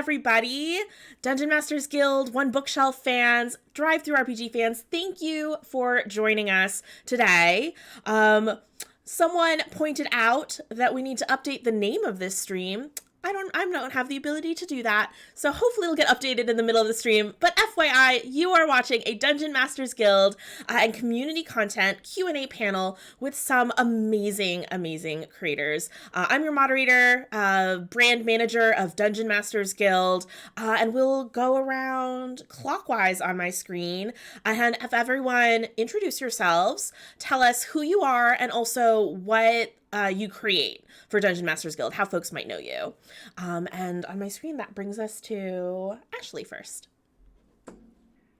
everybody. Dungeon Masters Guild, One Bookshelf fans, DriveThruRPG fans, thank you for joining us today. Someone pointed out that we need to update the name of this stream. I don't have the ability to do that, so hopefully it'll get updated in the middle of the stream. But FYI, you are watching a Dungeon Masters Guild and community content Q&A panel with some amazing creators. I'm your moderator, brand manager of Dungeon Masters Guild, and we'll go around clockwise on my screen and have everyone introduce yourselves, tell us who you are, and also what you create for Dungeon Masters Guild, how folks might know you. And on my screen, that brings us to Ashley first.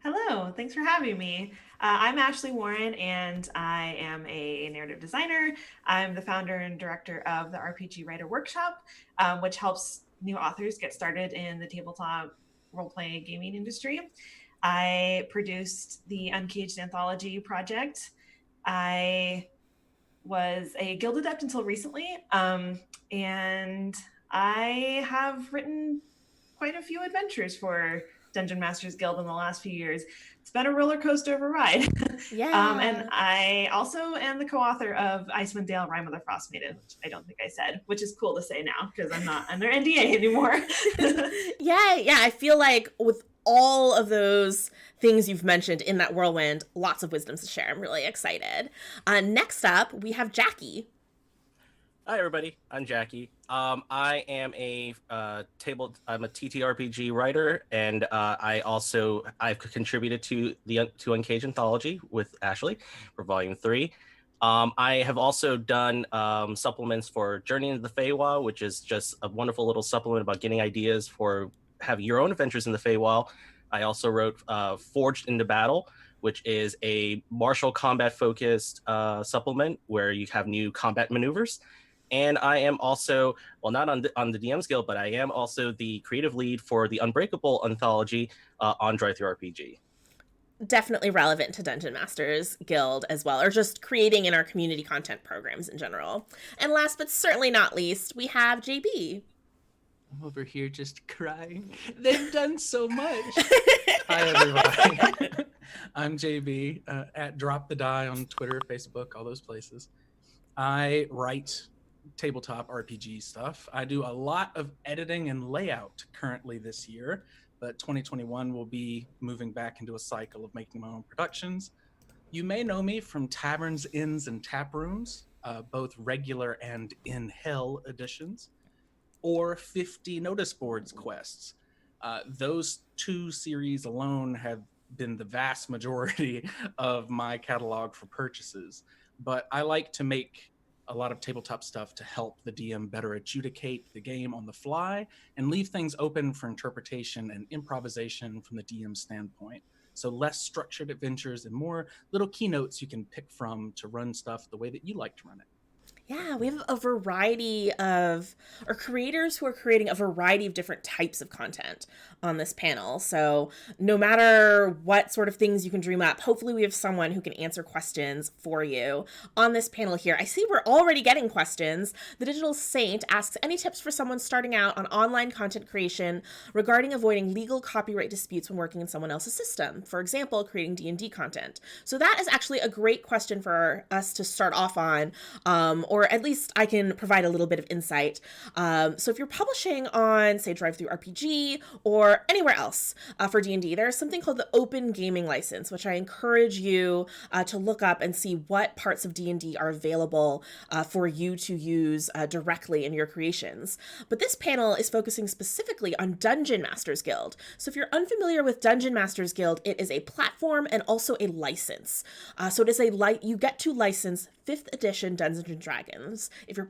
Hello, thanks for having me. I'm Ashley Warren, and I am a narrative designer. I'm the founder and director of the RPG Writer Workshop, which helps new authors get started in the tabletop role-playing gaming industry. I produced the Uncaged Anthology project. I was a guild adept until recently, and I have written quite a few adventures for Dungeon Masters Guild in the last few years. It's been a roller coaster of a ride. Yeah. And I also am the co-author of Icewind Dale, Rime of the Frost Maiden, which I don't think I said, which is cool to say now because I'm not under NDA anymore. Yeah, I feel like with all of those things you've mentioned in that whirlwind, lots of wisdoms to share. I'm really excited. Next up, we have Jackie. Hi everybody, I'm Jackie. I am a TTRPG writer, and I've contributed to Uncaged Anthology with Ashley for Volume 3. I have also done supplements for Journey into the Feywild, which is just a wonderful little supplement about getting ideas for having your own adventures in the Feywild. I also wrote Forged into Battle, which is a martial combat focused supplement where you have new combat maneuvers. And I am also, well, not on the DMsGuild, but I am also the creative lead for the Unbreakable anthology on DriveThruRPG. Definitely relevant to Dungeon Masters Guild as well, or just creating in our community content programs in general. And last but certainly not least, we have JB. I'm over here just crying. They've done so much. Hi, everybody. I'm JB at Drop the Die on Twitter, Facebook, all those places. I write tabletop RPG stuff. I do a lot of editing and layout currently this year, but 2021 will be moving back into a cycle of making my own productions. You may know me from Taverns, Inns, and Tap Rooms, both regular and in Hell editions, or 50 Notice Boards quests. Those two series alone have been the vast majority of my catalog for purchases, but I like to make a lot of tabletop stuff to help the DM better adjudicate the game on the fly and leave things open for interpretation and improvisation from the DM standpoint. So less structured adventures and more little keynotes you can pick from to run stuff the way that you like to run it. Yeah, we have a variety of, or creators who are creating a variety of different types of content on this panel. So no matter what sort of things you can dream up, hopefully we have someone who can answer questions for you on this panel here. I see we're already getting questions. The Digital Saint asks, any tips for someone starting out on online content creation regarding avoiding legal copyright disputes when working in someone else's system? For example, creating D&D content. So that is actually a great question for us to start off on, or at least I can provide a little bit of insight. So if you're publishing on, say, DriveThruRPG or anywhere else for D&D, there's something called the Open Gaming License, which I encourage you to look up and see what parts of D&D are available for you to use directly in your creations. But this panel is focusing specifically on Dungeon Masters Guild. So if you're unfamiliar with Dungeon Masters Guild, it is a platform and also a license. So it is you get to license 5th edition Dungeons and Dragons. If you're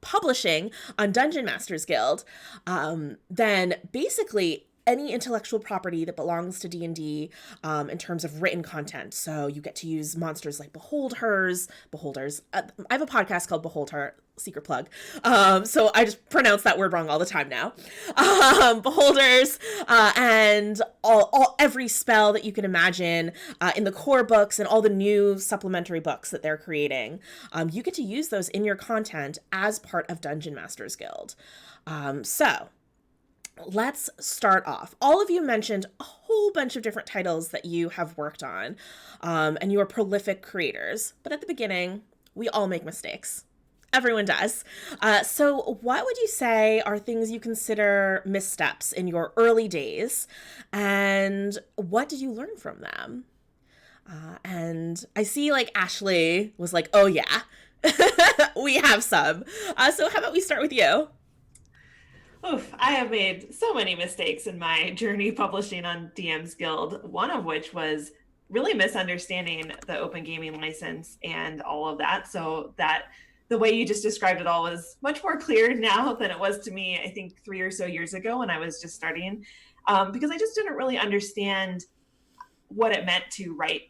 publishing on Dungeon Masters Guild, then basically any intellectual property that belongs to D&D in terms of written content. So you get to use monsters like beholders. I have a podcast called Behold Her, secret plug. So I just pronounce that word wrong all the time now. Beholders, and every spell that you can imagine in the core books and all the new supplementary books that they're creating. You get to use those in your content as part of Dungeon Masters Guild. So let's start off. All of you mentioned a whole bunch of different titles that you have worked on, and you are prolific creators. But at the beginning, we all make mistakes. Everyone does. So what would you say are things you consider missteps in your early days, and what did you learn from them? And I see like Ashley was like, oh yeah, we have some. So how about we start with you? Oof, I have made so many mistakes in my journey publishing on DM's Guild, one of which was really misunderstanding the open gaming license and all of that. So that the way you just described it all was much more clear now than it was to me, I think 3 or so years ago when I was just starting, because I just didn't really understand what it meant to write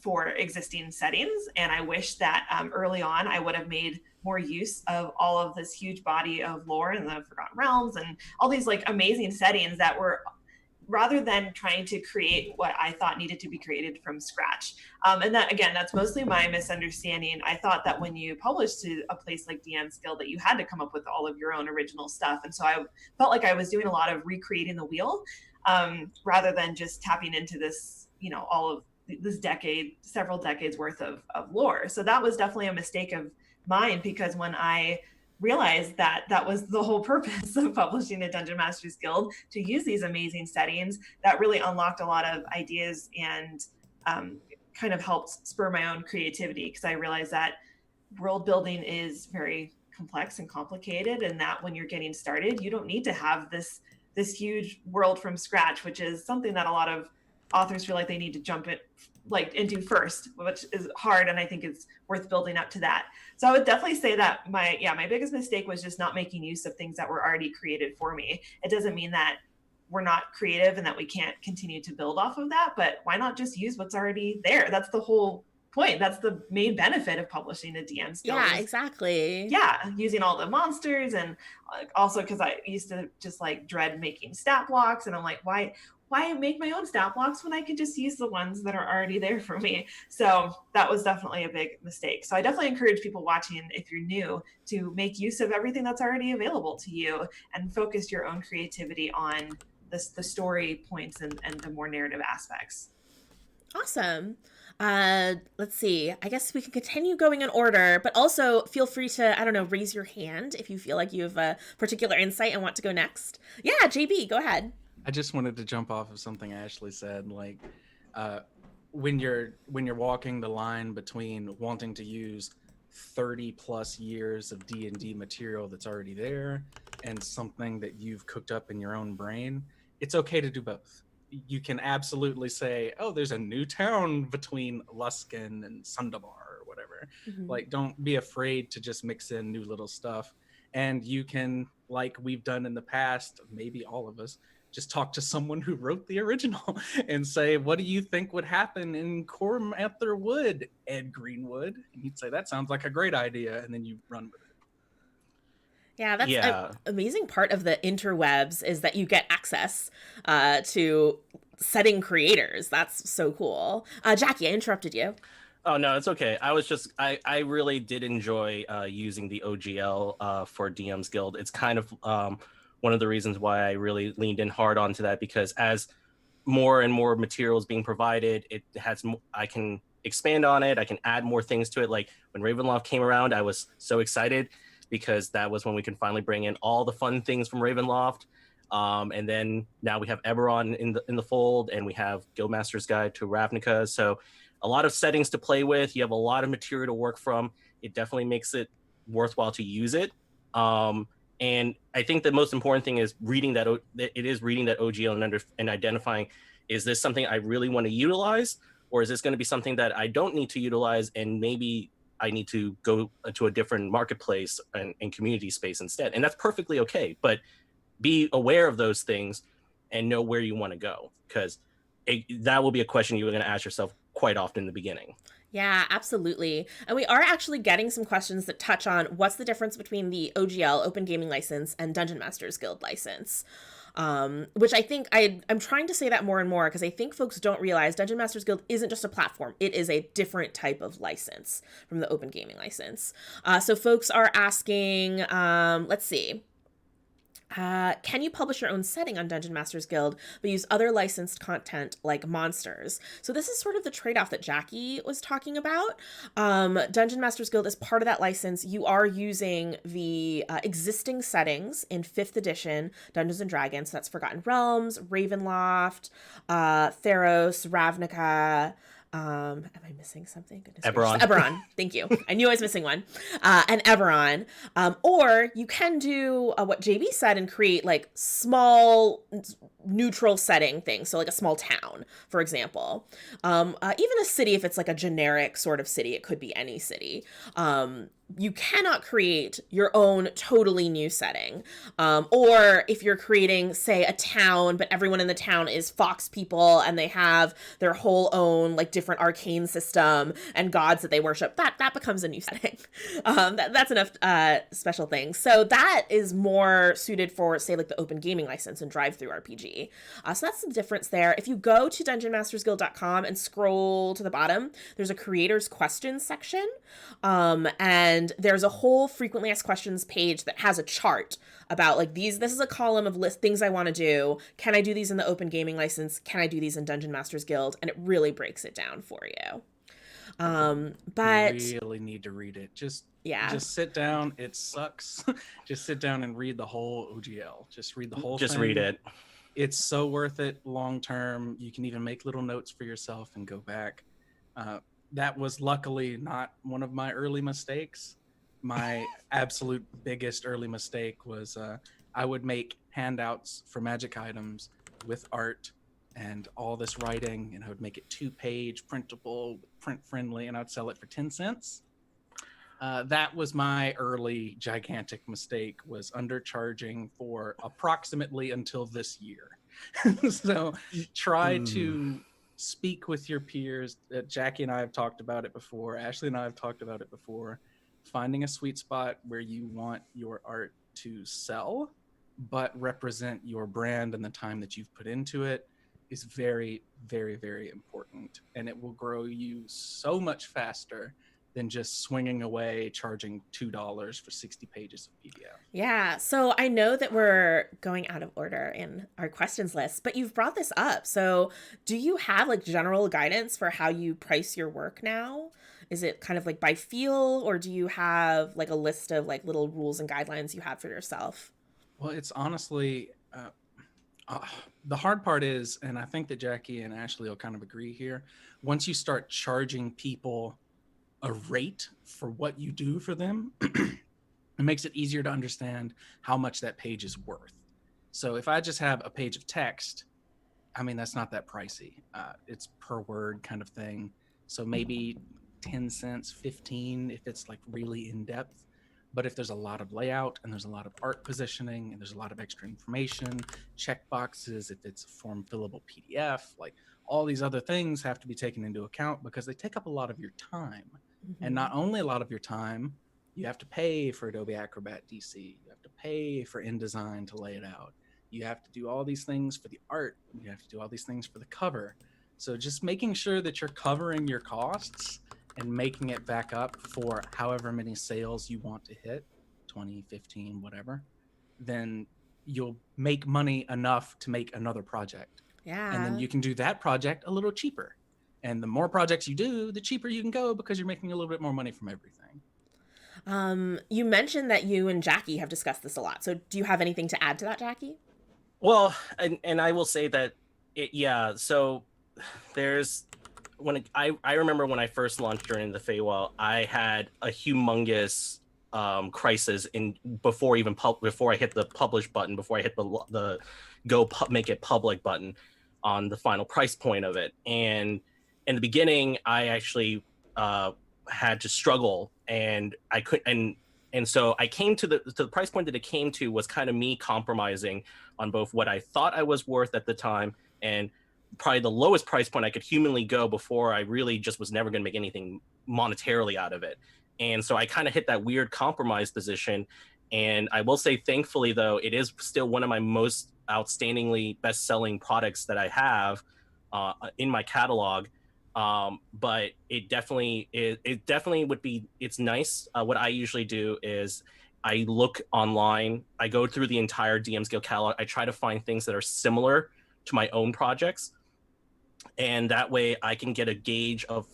for existing settings. And I wish that early on I would have made more use of all of this huge body of lore and the Forgotten Realms and all these like amazing settings that were, rather than trying to create what I thought needed to be created from scratch. And that, again, that's mostly my misunderstanding. I thought that when you publish to a place like DMsGuild that you had to come up with all of your own original stuff. And so I felt like I was doing a lot of recreating the wheel rather than just tapping into this, all of this several decades worth of lore. So that was definitely a mistake of mine, because when I realized that that was the whole purpose of publishing a Dungeon Masters Guild, to use these amazing settings, that really unlocked a lot of ideas and kind of helped spur my own creativity, because I realized that world building is very complex and complicated, and that when you're getting started, you don't need to have this huge world from scratch, which is something that a lot of authors feel like they need to jump into first, which is hard, and I think it's worth building up to that. So I would definitely say that my biggest mistake was just not making use of things that were already created for me. It doesn't mean that we're not creative and that we can't continue to build off of that, but why not just use what's already there? That's the whole point. That's the main benefit of publishing a DM's Guild. Yeah, exactly. Yeah, using all the monsters, and also because I used to just like dread making stat blocks, and I'm like, why make my own stat blocks when I could just use the ones that are already there for me? So that was definitely a big mistake. So I definitely encourage people watching, if you're new, to make use of everything that's already available to you and focus your own creativity on the story points and the more narrative aspects. Awesome. Let's see. I guess we can continue going in order, but also feel free to, raise your hand if you feel like you have a particular insight and want to go next. Yeah, JB, go ahead. I just wanted to jump off of something Ashley said, like when you're walking the line between wanting to use 30 plus years of D&D material that's already there and something that you've cooked up in your own brain, it's okay to do both. You can absolutely say, oh, there's a new town between Luskin and Sundabar or whatever. Mm-hmm. Like, don't be afraid to just mix in new little stuff. And you can, like we've done in the past, maybe all of us, just talk to someone who wrote the original and say, what do you think would happen in Cormather Wood, Ed Greenwood? And he'd say, that sounds like a great idea. And then you run with it. Yeah, that's an amazing part of the interwebs, is that you get access to setting creators. That's so cool. Jackie, I interrupted you. Oh, no, it's okay. I really did enjoy using the OGL for DM's Guild. It's kind of one of the reasons why I really leaned in hard onto that, because as more and more materials being provided, I can expand on it. I can add more things to it. Like when Ravenloft came around, I was so excited, because that was when we can finally bring in all the fun things from Ravenloft. And then now we have Eberron in the fold, and we have Guildmaster's Guide to Ravnica. So a lot of settings to play with. You have a lot of material to work from. It definitely makes it worthwhile to use it. And I think the most important thing is reading that OGL and identifying, is this something I really want to utilize, or is this going to be something that I don't need to utilize, and maybe I need to go to a different marketplace and community space instead. And that's perfectly okay, but be aware of those things and know where you want to go, because that will be a question you're going to ask yourself quite often in the beginning. Yeah, absolutely. And we are actually getting some questions that touch on what's the difference between the OGL, Open Gaming License, and Dungeon Masters Guild License. Which I think I'm trying to say that more and more, because I think folks don't realize Dungeon Masters Guild isn't just a platform. It is a different type of license from the Open Gaming License. So folks are asking, let's see. Can you publish your own setting on Dungeon Masters Guild, but use other licensed content like monsters? So this is sort of the trade-off that Jackie was talking about. Dungeon Masters Guild is part of that license. You are using the existing settings in 5th edition Dungeons and Dragons. So that's Forgotten Realms, Ravenloft, Theros, Ravnica. Am I missing something? Goodness Eberron. gracious. Eberron. Thank you. I knew I was missing one. And Eberron. Or you can do what JB said and create like small neutral setting things. So like a small town, for example. Even a city, if it's like a generic sort of city, it could be any city. You cannot create your own totally new setting. Or if you're creating, say, a town, but everyone in the town is fox people and they have their whole own like different arcane system and gods that they worship, that becomes a new setting. That's enough special things. So that is more suited for, say, like the open gaming license and DriveThruRPG. So that's the difference there. If you go to DungeonMastersGuild.com and scroll to the bottom, there's a creators questions section. And there's a whole frequently asked questions page that has a chart about like this is a column of list things I want to do. Can I do these in the open gaming license? Can I do these in Dungeon Masters Guild? And it really breaks it down for you. But you really need to read it. Just sit down. It sucks. Just sit down and read the whole OGL. Just read the whole thing. Just read it. It's so worth it long term. You can even make little notes for yourself and go back. That was luckily not one of my early mistakes. My absolute biggest early mistake was I would make handouts for magic items with art and all this writing, and I would make it 2-page, printable, print friendly, and I'd sell it for 10 cents. That was my early gigantic mistake, was undercharging for approximately until this year. So try to speak with your peers. Jackie and I have talked about it before. Ashley and I have talked about it before. Finding a sweet spot where you want your art to sell, but represent your brand and the time that you've put into it is very, very, very important. And it will grow you so much faster than just swinging away charging $2 for 60 pages of PDF. Yeah, so I know that we're going out of order in our questions list, but you've brought this up. So do you have like general guidance for how you price your work now? Is it kind of like by feel, or do you have like a list of like little rules and guidelines you have for yourself? Well, it's honestly, the hard part is, and I think that Jackie and Ashley will kind of agree here, once you start charging people a rate for what you do for them, it makes it easier to understand how much that page is worth. So if I just have a page of text, I mean, that's not that pricey. It's per word kind of thing. So maybe 10 cents, 15 if it's like really in depth. But if there's a lot of layout and there's a lot of art positioning and there's a lot of extra information, check boxes, if it's a form fillable PDF, like all these other things have to be taken into account because they take up a lot of your time. Mm-hmm. And not only a lot of your time, you have to pay for Adobe Acrobat DC. You have to pay for InDesign to lay it out. You have to do all these things for the art. You have to do all these things for the cover. So just making sure that you're covering your costs and making it back up for however many sales you want to hit, 20, 15, whatever, then you'll make money enough to make another project. Yeah. And then you can do that project a little cheaper. And the more projects you do, the cheaper you can go because you're making a little bit more money from everything. You mentioned that you and Jackie have discussed this a lot. So do you have anything to add to that, Jackie? Well, and I will say that, so there's, I remember when I first launched Journey into the Feywild, I had a humongous crisis before I hit the publish button, before I hit the make it public button on the final price point of it. And in the beginning, I actually had to struggle, and I couldn't. And so I came to the price point that it came to was kind of me compromising on both what I thought I was worth at the time and probably the lowest price point I could humanly go before I really just was never going to make anything monetarily out of it. And so I kind of hit that weird compromise position. And I will say, thankfully, though, it is still one of my most outstandingly best-selling products that I have in my catalog. But it definitely would be, it's nice. What I usually do is I look online, I go through the entire DMsGuild catalog. I try to find things that are similar to my own projects. And that way I can get a gauge of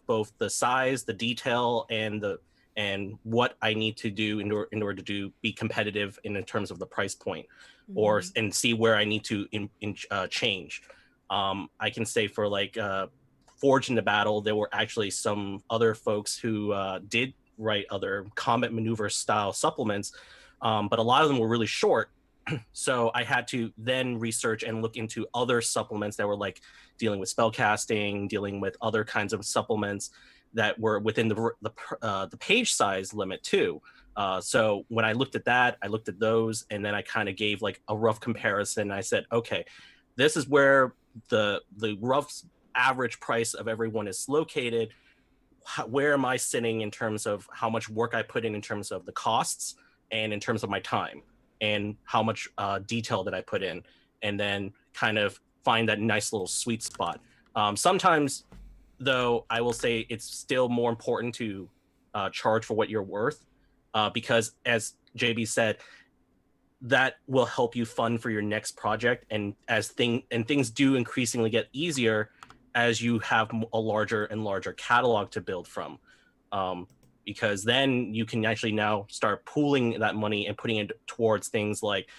both the size, the detail, and what I need to do in order to be competitive in terms of the price point, and see where I need to change. I can say for like Forged into Battle, there were actually some other folks who did write other combat maneuver style supplements, but a lot of them were really short. So I had to then research and look into other supplements that were like dealing with spellcasting, dealing with other kinds of supplements that were within the page size limit too. So when I looked at that, I looked at those, and then I kind of gave like a rough comparison. I said, okay, this is where the rough average price of everyone is located. Where am I sitting in terms of how much work I put in terms of the costs and in terms of my time, and how much detail that I put in, and then kind of find that nice little sweet spot. Sometimes, though, I will say it's still more important to charge for what you're worth, because as JB said, that will help you fund for your next project. And things do increasingly get easier as you have a larger and larger catalog to build from. Because then you can actually now start pooling that money and putting it towards things like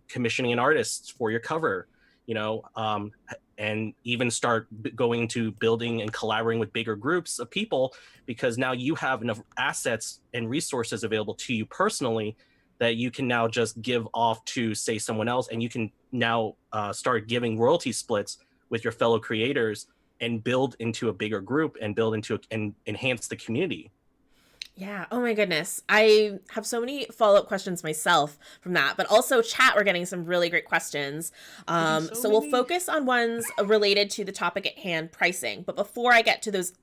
commissioning an artist for your cover, and even start going to building and collaborating with bigger groups of people, because now you have enough assets and resources available to you personally that you can now just give off to, say, someone else, and you can now start giving royalty splits with your fellow creators and build into a bigger group and and enhance the community. Yeah. Oh my goodness. I have so many follow-up questions myself from that, but also chat, we're getting some really great questions. So we'll focus on ones related to the topic at hand, pricing. But before I get to those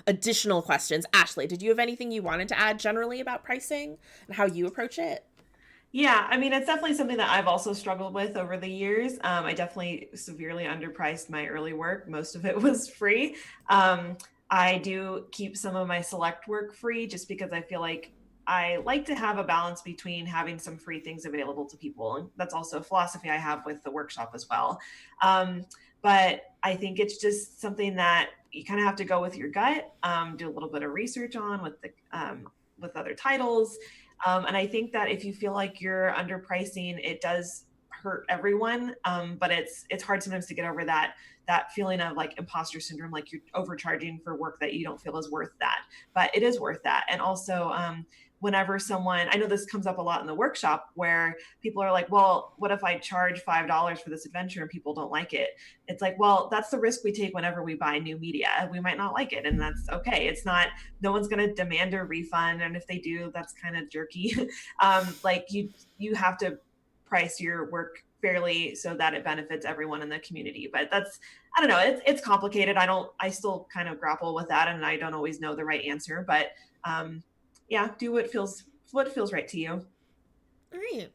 additional questions, Ashley, did you have anything you wanted to add generally about pricing and how you approach it? Yeah, I mean, it's definitely something that I've also struggled with over the years. I definitely severely underpriced my early work. Most of it was free. I do keep some of my select work free just because I feel like I like to have a balance between having some free things available to people. And that's also a philosophy I have with the workshop as well. But I think it's just something that you kind of have to go with your gut, do a little bit of research on with other titles. And I think that if you feel like you're underpricing, it does hurt everyone. But it's hard sometimes to get over that feeling of like imposter syndrome, like you're overcharging for work that you don't feel is worth that, but it is worth that. And also, whenever I know this comes up a lot in the workshop where people are like, well, what if I charge $5 for this adventure and people don't like it? It's like, well, that's the risk we take whenever we buy new media. We might not like it, and that's okay. It's not, no one's going to demand a refund. And if they do, that's kind of jerky. Like you have to price your work fairly so that it benefits everyone in the community. But I don't know, it's complicated. I still kind of grapple with that, and I don't always know the right answer, but yeah, do what feels right to you. All right.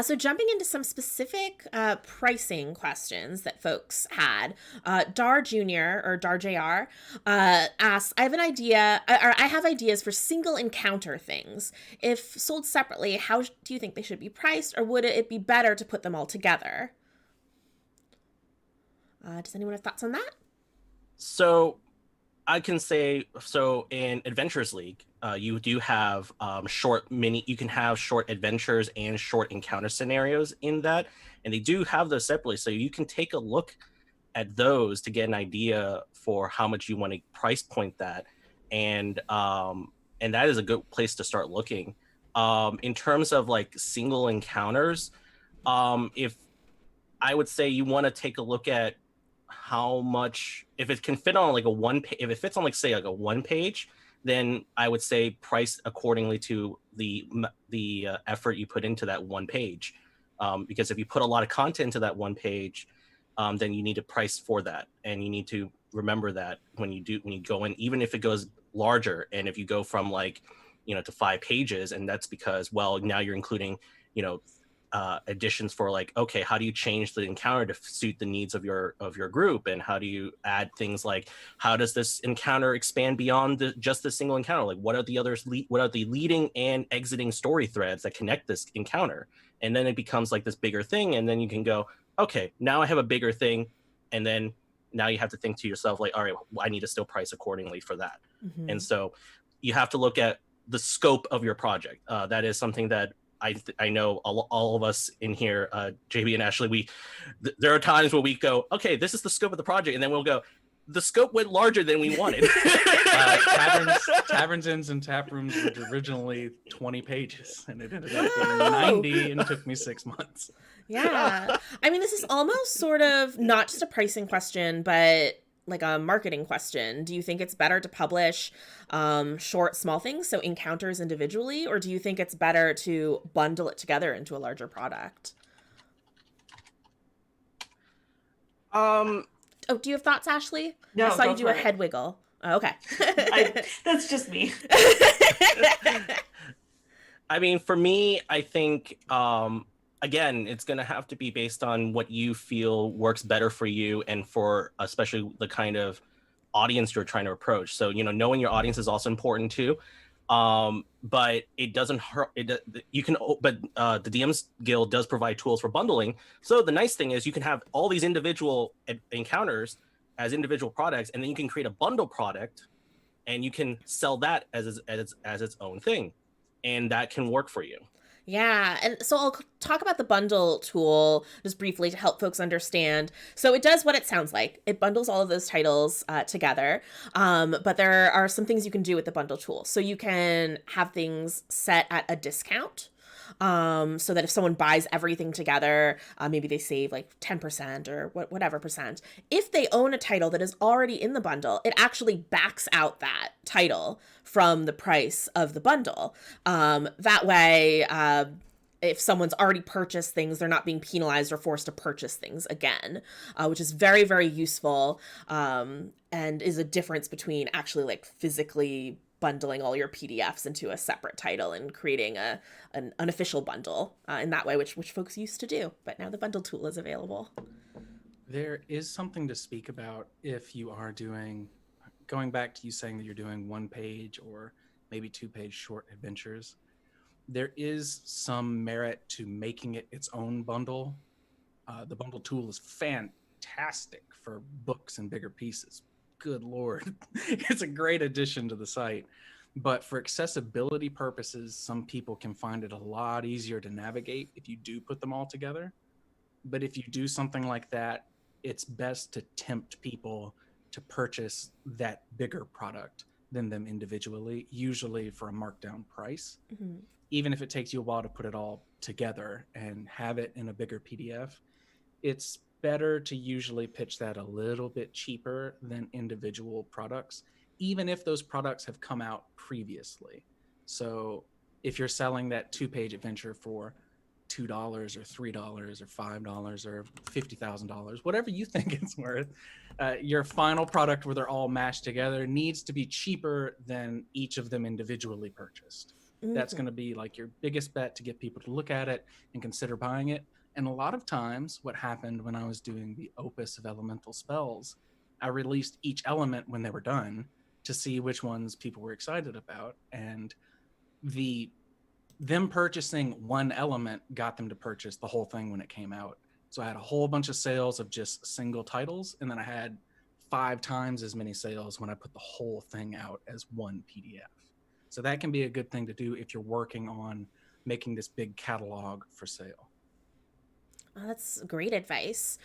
So jumping into some specific pricing questions that folks had, Dar Jr. or Dar Jr. Asks, I have ideas for single encounter things. If sold separately, how do you think they should be priced, or would it be better to put them all together? Does anyone have thoughts on that? So I can say, so in Adventures League, you do have you can have short adventures and short encounter scenarios in that, and they do have those separately. So you can take a look at those to get an idea for how much you want to price point that. And that is a good place to start looking. In terms of like single encounters, if I would say you want to take a look at how much, if it can fit on like if it fits on like say like a 1 page, then I would say price accordingly to the effort you put into that 1 page. Because if you put a lot of content into that 1 page, then you need to price for that, and you need to remember that when you go in, even if it goes larger, and if you go from like to 5 pages, and that's because, well, now you're including additions for like, okay, how do you change the encounter to suit the needs of your group, and how do you add things like, how does this encounter expand beyond just the single encounter? Like, what are the others? What are the leading and exiting story threads that connect this encounter? And then it becomes like this bigger thing, and then you can go, okay, now I have a bigger thing, and then now you have to think to yourself like, all right, I need to still price accordingly for that. Mm-hmm. And so you have to look at the scope of your project. That is something that I know all of us in here, JB and Ashley, there are times where we go, okay, this is the scope of the project, and then we'll go, the scope went larger than we wanted. Taverns, inns, and tap rooms were originally 20 pages, and it ended up being 90, and it took me 6 months. Yeah. I mean, this is almost sort of not just a pricing question, but like a marketing question. Do you think it's better to publish short, small things, so encounters individually, or do you think it's better to bundle it together into a larger product? Oh, do you have thoughts, Ashley? No, I saw go you do for a it. head wiggle. Oh, okay. That's just me. I mean, for me, I think, again, it's going to have to be based on what you feel works better for you, and for especially the kind of audience you're trying to approach. So, knowing your audience is also important too. But it doesn't hurt. You can, but the DMs Guild does provide tools for bundling. So the nice thing is you can have all these individual encounters as individual products, and then you can create a bundle product, and you can sell that as its own thing, and that can work for you. Yeah, and so I'll talk about the bundle tool just briefly to help folks understand. So it does what it sounds like. It bundles all of those titles together, but there are some things you can do with the bundle tool. So you can have things set at a discount, so that if someone buys everything together, maybe they save like 10% or whatever percent. If they own a title that is already in the bundle, it actually backs out that title from the price of the bundle. That way, if someone's already purchased things, they're not being penalized or forced to purchase things again, which is very, very useful, and is a difference between actually like physically bundling all your PDFs into a separate title and creating an unofficial bundle in that way, which folks used to do. But now the bundle tool is available. There is something to speak about if you are going back to you saying that you're doing 1-page or maybe 2-page short adventures. There is some merit to making it its own bundle. The bundle tool is fantastic for books and bigger pieces. Good Lord. It's a great addition to the site. But for accessibility purposes, some people can find it a lot easier to navigate if you do put them all together. But if you do something like that, it's best to tempt people to purchase that bigger product than them individually, usually for a markdown price. Mm-hmm. Even if it takes you a while to put it all together and have it in a bigger PDF, it's better to usually pitch that a little bit cheaper than individual products, even if those products have come out previously. So if you're selling that 2-page adventure for $2 or $3 or $5 or $50,000, whatever you think it's worth, your final product where they're all mashed together needs to be cheaper than each of them individually purchased. Mm-hmm. That's going to be like your biggest bet to get people to look at it and consider buying it. And a lot of times what happened when I was doing the opus of elemental spells, I released each element when they were done to see which ones people were excited about. And them purchasing one element got them to purchase the whole thing when it came out. So I had a whole bunch of sales of just single titles, and then I had 5 times as many sales when I put the whole thing out as one PDF. So that can be a good thing to do if you're working on making this big catalog for sale. Oh, that's great advice.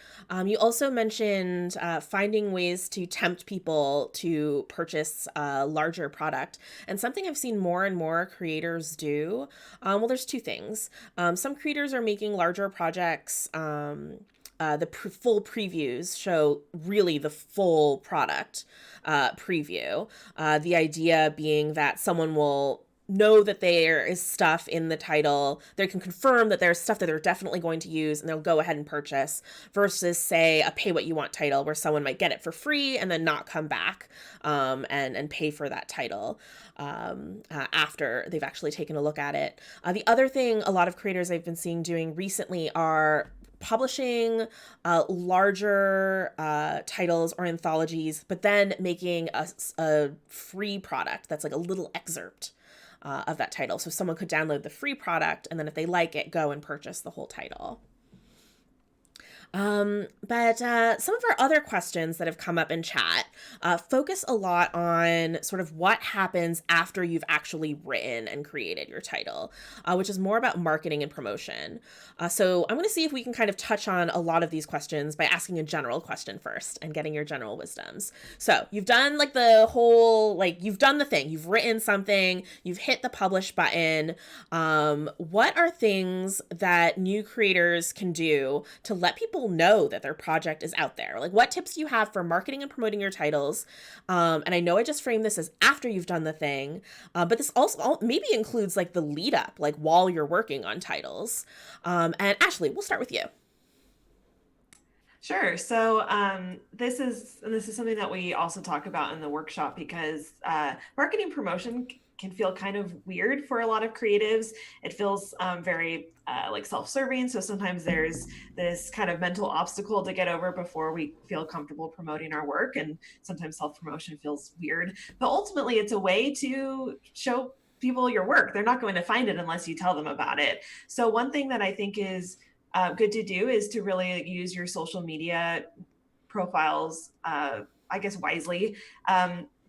You also mentioned finding ways to tempt people to purchase a larger product. And something I've seen more and more creators do, well, there's 2 things. Some creators are making larger projects. The full previews show really the full product preview. The idea being that someone will know that there is stuff in the title. They can confirm that there's stuff that they're definitely going to use and they'll go ahead and purchase, versus, say, a pay what you want title where someone might get it for free and then not come back and pay for that title after they've actually taken a look at it. The other thing a lot of creators I've been seeing doing recently are publishing larger titles or anthologies, but then making a free product that's like a little excerpt of that title. So someone could download the free product, and then if they like it, go and purchase the whole title. But some of our other questions that have come up in chat focus a lot on sort of what happens after you've actually written and created your title, which is more about marketing and promotion. So I'm going to see if we can kind of touch on a lot of these questions by asking a general question first and getting your general wisdoms. So you've done like the whole, like you've done the thing, you've written something, you've hit the publish button. What are things that new creators can do to let people know that their project is out there? Like, what tips do you have for marketing and promoting your titles? And I know I just framed this as after you've done the thing, but this also maybe includes like the lead up, like while you're working on titles. And Ashley, we'll start with you. Sure. So this is something that we also talk about in the workshop, because marketing promotion can feel kind of weird for a lot of creatives. It feels very like self-serving. So sometimes there's this kind of mental obstacle to get over before we feel comfortable promoting our work. And sometimes self-promotion feels weird. But ultimately, it's a way to show people your work. They're not going to find it unless you tell them about it. So one thing that I think is good to do is to really use your social media profiles, I guess, wisely.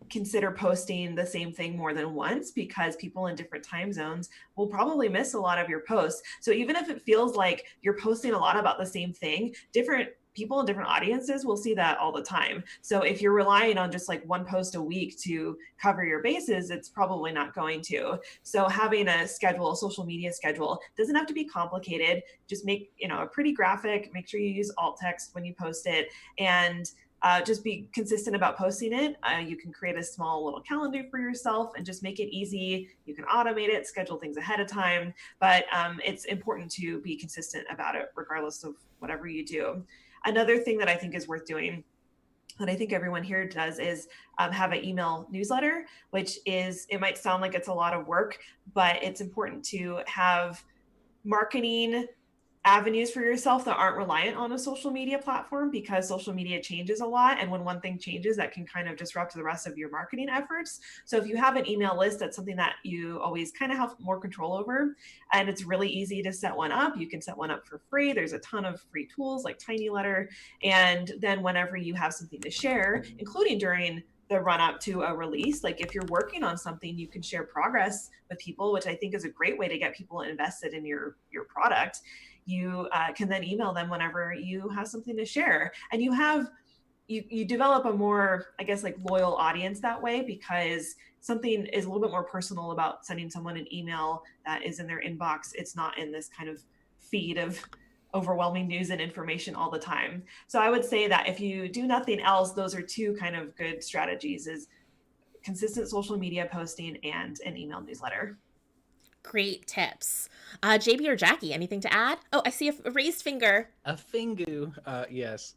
Consider posting the same thing more than once, because people in different time zones will probably miss a lot of your posts. So even if it feels like you're posting a lot about the same thing, different people in different audiences will see that all the time. So if you're relying on just like one post a week to cover your bases, it's probably not going to. So having a schedule, a social media schedule, doesn't have to be complicated. Just make, a pretty graphic, make sure you use alt text when you post it, and just be consistent about posting it. You can create a small little calendar for yourself and just make it easy. You can automate it, schedule things ahead of time, but it's important to be consistent about it regardless of whatever you do. Another thing that I think is worth doing, that I think everyone here does, is have an email newsletter, which is, it might sound like it's a lot of work, but it's important to have marketing avenues for yourself that aren't reliant on a social media platform, because social media changes a lot. And when one thing changes, that can kind of disrupt the rest of your marketing efforts. So if you have an email list, that's something that you always kind of have more control over. And it's really easy to set one up. You can set one up for free. There's a ton of free tools like TinyLetter. And then whenever you have something to share, including during the run up to a release, like if you're working on something, you can share progress with people, which I think is a great way to get people invested in your product. You can then email them whenever you have something to share, and you develop a more, I guess, like loyal audience that way, because something is a little bit more personal about sending someone an email that is in their inbox. It's not in this kind of feed of overwhelming news and information all the time. So I would say that if you do nothing else, those are two kind of good strategies: is consistent social media posting and an email newsletter. Great tips. JB or Jackie, anything to add? Oh, I see a raised finger. A fingu. Yes.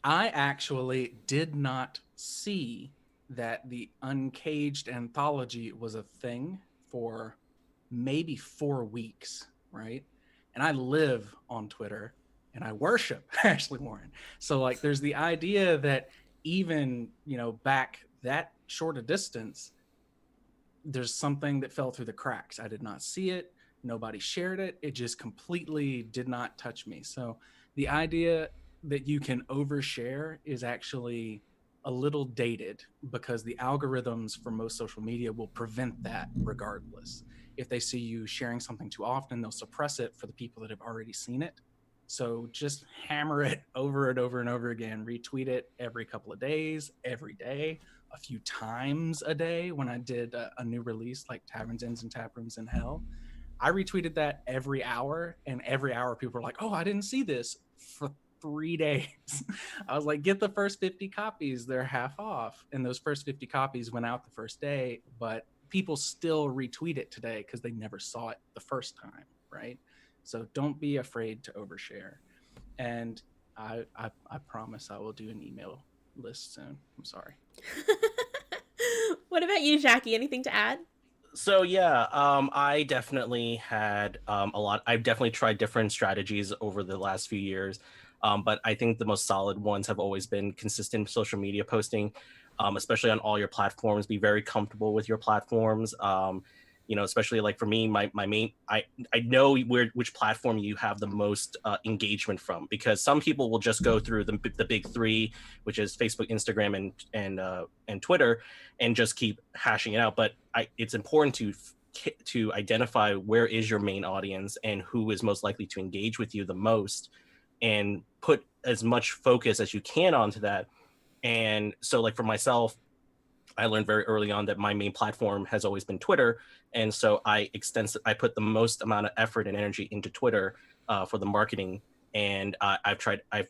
I actually did not see that the Uncaged anthology was a thing for maybe 4 weeks, right? And I live on Twitter and I worship Ashley Warren. So like there's the idea that even, back that short a distance, there's something that fell through the cracks. I did not see it. Nobody shared it. It just completely did not touch me. So the idea that you can overshare is actually a little dated, because the algorithms for most social media will prevent that regardless. If they see you sharing something too often, they'll suppress it for the people that have already seen it. So just hammer it over and over and over again. Retweet it every couple of days, every day, a few times a day. When I did a new release like Taverns, Inns, and Taprooms in Hell, I retweeted that every hour, and every hour people were like, oh, I didn't see this, for 3 days. I was like, get the first 50 copies, they're half off. And those first 50 copies went out the first day, but people still retweet it today because they never saw it the first time, right? So don't be afraid to overshare. And I promise I will do an email list soon. I'm sorry. What about you, Jackie? Anything to add? So yeah, I definitely had a lot. I've definitely tried different strategies over the last few years, but I think the most solid ones have always been consistent social media posting, especially on all your platforms. Be very comfortable with your platforms. Especially like for me, my main, I know which platform you have the most engagement from, because some people will just go through the big three, which is Facebook, Instagram, and Twitter, and just keep hashing it out. But it's important to identify where is your main audience and who is most likely to engage with you the most, and put as much focus as you can onto that. And so like for myself, I learned very early on that my main platform has always been Twitter. And so I put the most amount of effort and energy into Twitter for the marketing. And I've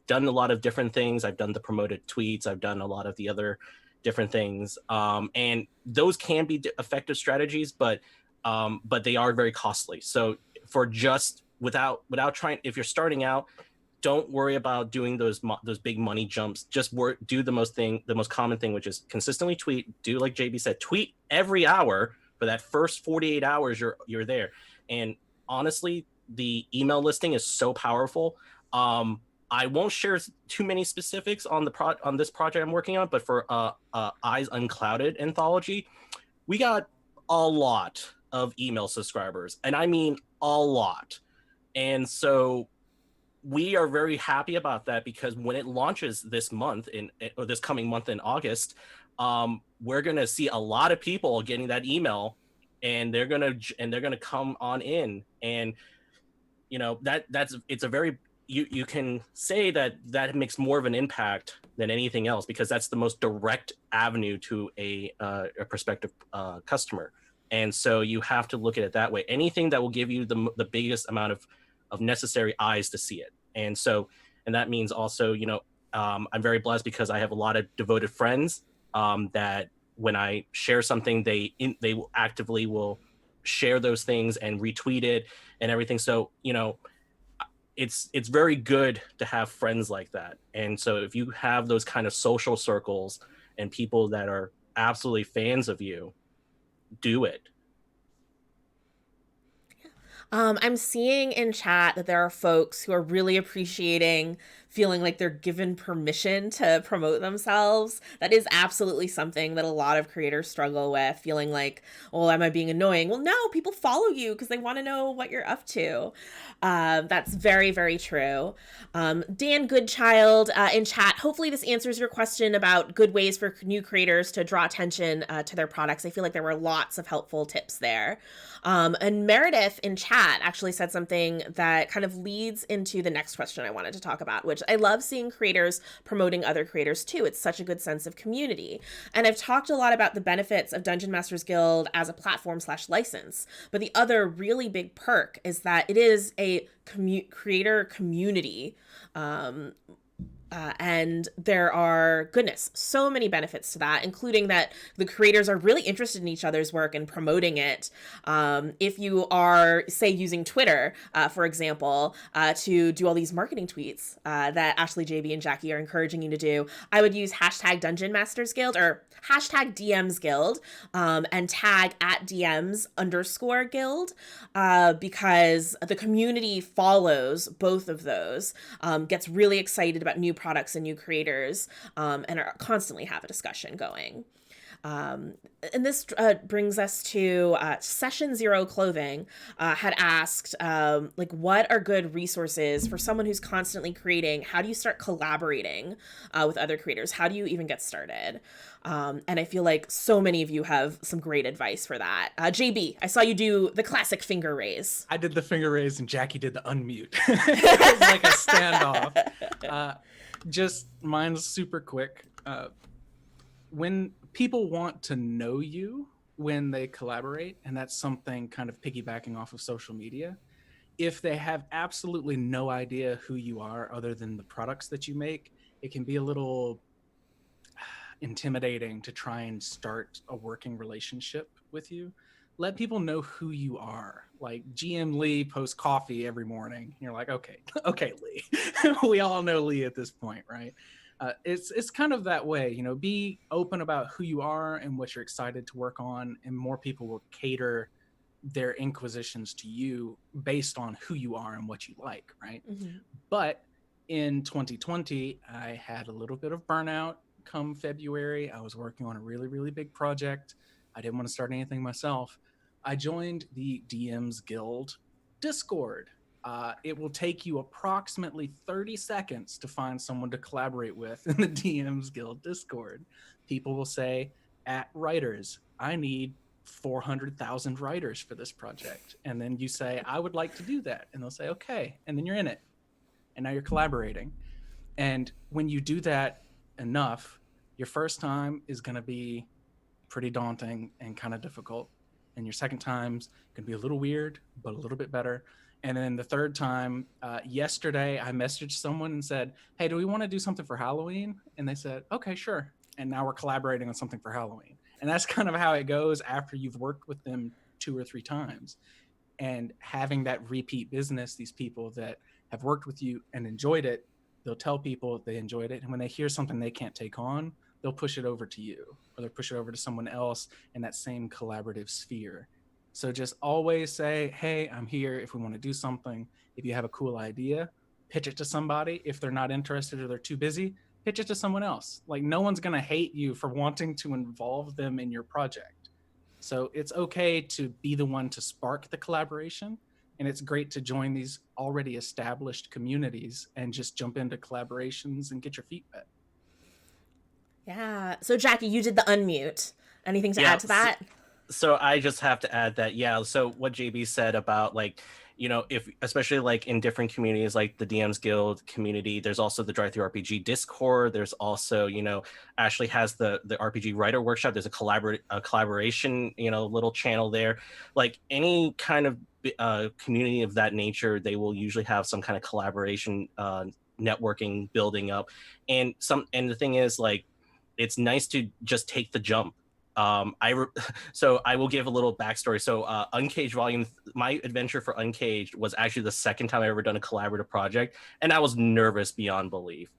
done a lot of different things. I've done the promoted tweets. I've done a lot of the other different things. And those can be effective strategies, but they are very costly. So for just without trying, if you're starting out, don't worry about doing those big money jumps. Just do the most common thing, which is consistently tweet. Do like JB said, tweet every hour for that first 48 hours you're there. And honestly, the email listing is so powerful. I won't share too many specifics on on this project I'm working on, but for Eyes Unclouded anthology, we got a lot of email subscribers, and I mean a lot. And so we are very happy about that, because when it launches this coming month in August, we're going to see a lot of people getting that email, and they're going to come on in. And it's a very, you can say that makes more of an impact than anything else, because that's the most direct avenue to a prospective customer. And so you have to look at it that way. Anything that will give you the biggest amount of necessary eyes to see it. And that means also, I'm very blessed because I have a lot of devoted friends that when I share something, they will actively share those things and retweet it and everything. So, it's very good to have friends like that. And so if you have those kind of social circles and people that are absolutely fans of you, do it. I'm seeing in chat that there are folks who are really appreciating feeling like they're given permission to promote themselves. That is absolutely something that a lot of creators struggle with, feeling like, oh, am I being annoying? Well, no, people follow you because they want to know what you're up to. That's very, very true. Dan Goodchild in chat, hopefully this answers your question about good ways for new creators to draw attention to their products. I feel like there were lots of helpful tips there. And Meredith in chat actually said something that kind of leads into the next question I wanted to talk about, which I love seeing creators promoting other creators too. It's such a good sense of community. And I've talked a lot about the benefits of Dungeon Masters Guild as a platform/license, but the other really big perk is that it is a creator community. And there are, so many benefits to that, including that the creators are really interested in each other's work and promoting it. If you are, say, using Twitter, for example, to do all these marketing tweets that Ashley, JB, and Jackie are encouraging you to do, I would use hashtag Dungeon Masters Guild or hashtag DMsGuild and tag @DMs_guild because the community follows both of those, gets really excited about new products and new creators, and are constantly have a discussion going. And this brings us to Session Zero Clothing had asked, what are good resources for someone who's constantly creating? How do you start collaborating with other creators? How do you even get started? And I feel like so many of you have some great advice for that. JB, I saw you do the classic finger raise. I did the finger raise and Jackie did the unmute. It was like a standoff. Just mine's super quick. When people want to know you when they collaborate, and that's something kind of piggybacking off of social media, if they have absolutely no idea who you are other than the products that you make, it can be a little intimidating to try and start a working relationship with you. Let people know who you are. Like GM Lee posts coffee every morning. You're like, okay, okay, Lee. We all know Lee at this point, right? It's kind of that way, you know. Be open about who you are and what you're excited to work on, and more people will cater their inquisitions to you based on who you are and what you like, right? Mm-hmm. But in 2020, I had a little bit of burnout come February. I was working on a really, really big project. I didn't want to start anything myself. I joined the DMsGuild Discord. It will take you approximately 30 seconds to find someone to collaborate with in the DMsGuild Discord. People will say, at writers, I need 400,000 writers for this project. And then you say, I would like to do that. And they'll say, okay. And then you're in it. And now you're collaborating. And when you do that enough, your first time is going to be pretty daunting and kind of difficult. And your second time's going to be a little weird, but a little bit better. And then the third time, yesterday, I messaged someone and said, hey, do we want to do something for Halloween? And they said, okay, sure. And now we're collaborating on something for Halloween. And that's kind of how it goes after you've worked with them 2 or 3 times. And having that repeat business, these people that have worked with you and enjoyed it, they'll tell people they enjoyed it. And when they hear something they can't take on, they'll push it over to you, or they'll push it over to someone else in that same collaborative sphere. So just always say, hey, I'm here if we want to do something. If you have a cool idea, pitch it to somebody. If they're not interested or they're too busy, pitch it to someone else. Like, no one's going to hate you for wanting to involve them in your project. So it's okay to be the one to spark the collaboration. And it's great to join these already established communities and just jump into collaborations and get your feet wet. Yeah. So Jackie, you did the unmute. Anything to add to that? So I just have to add that, yeah. So what JB said about, like, you know, if especially like in different communities, like the DMsGuild community, there's also the DriveThruRPG Discord. There's also, you know, Ashley has the RPG Writer Workshop. There's a collaboration, you know, little channel there. Like any kind of community of that nature, they will usually have some kind of collaboration, networking building up, and the thing is, like, it's nice to just take the jump. So I will give a little backstory. So Uncaged my adventure for Uncaged was actually the second time I ever done a collaborative project, and I was nervous beyond belief.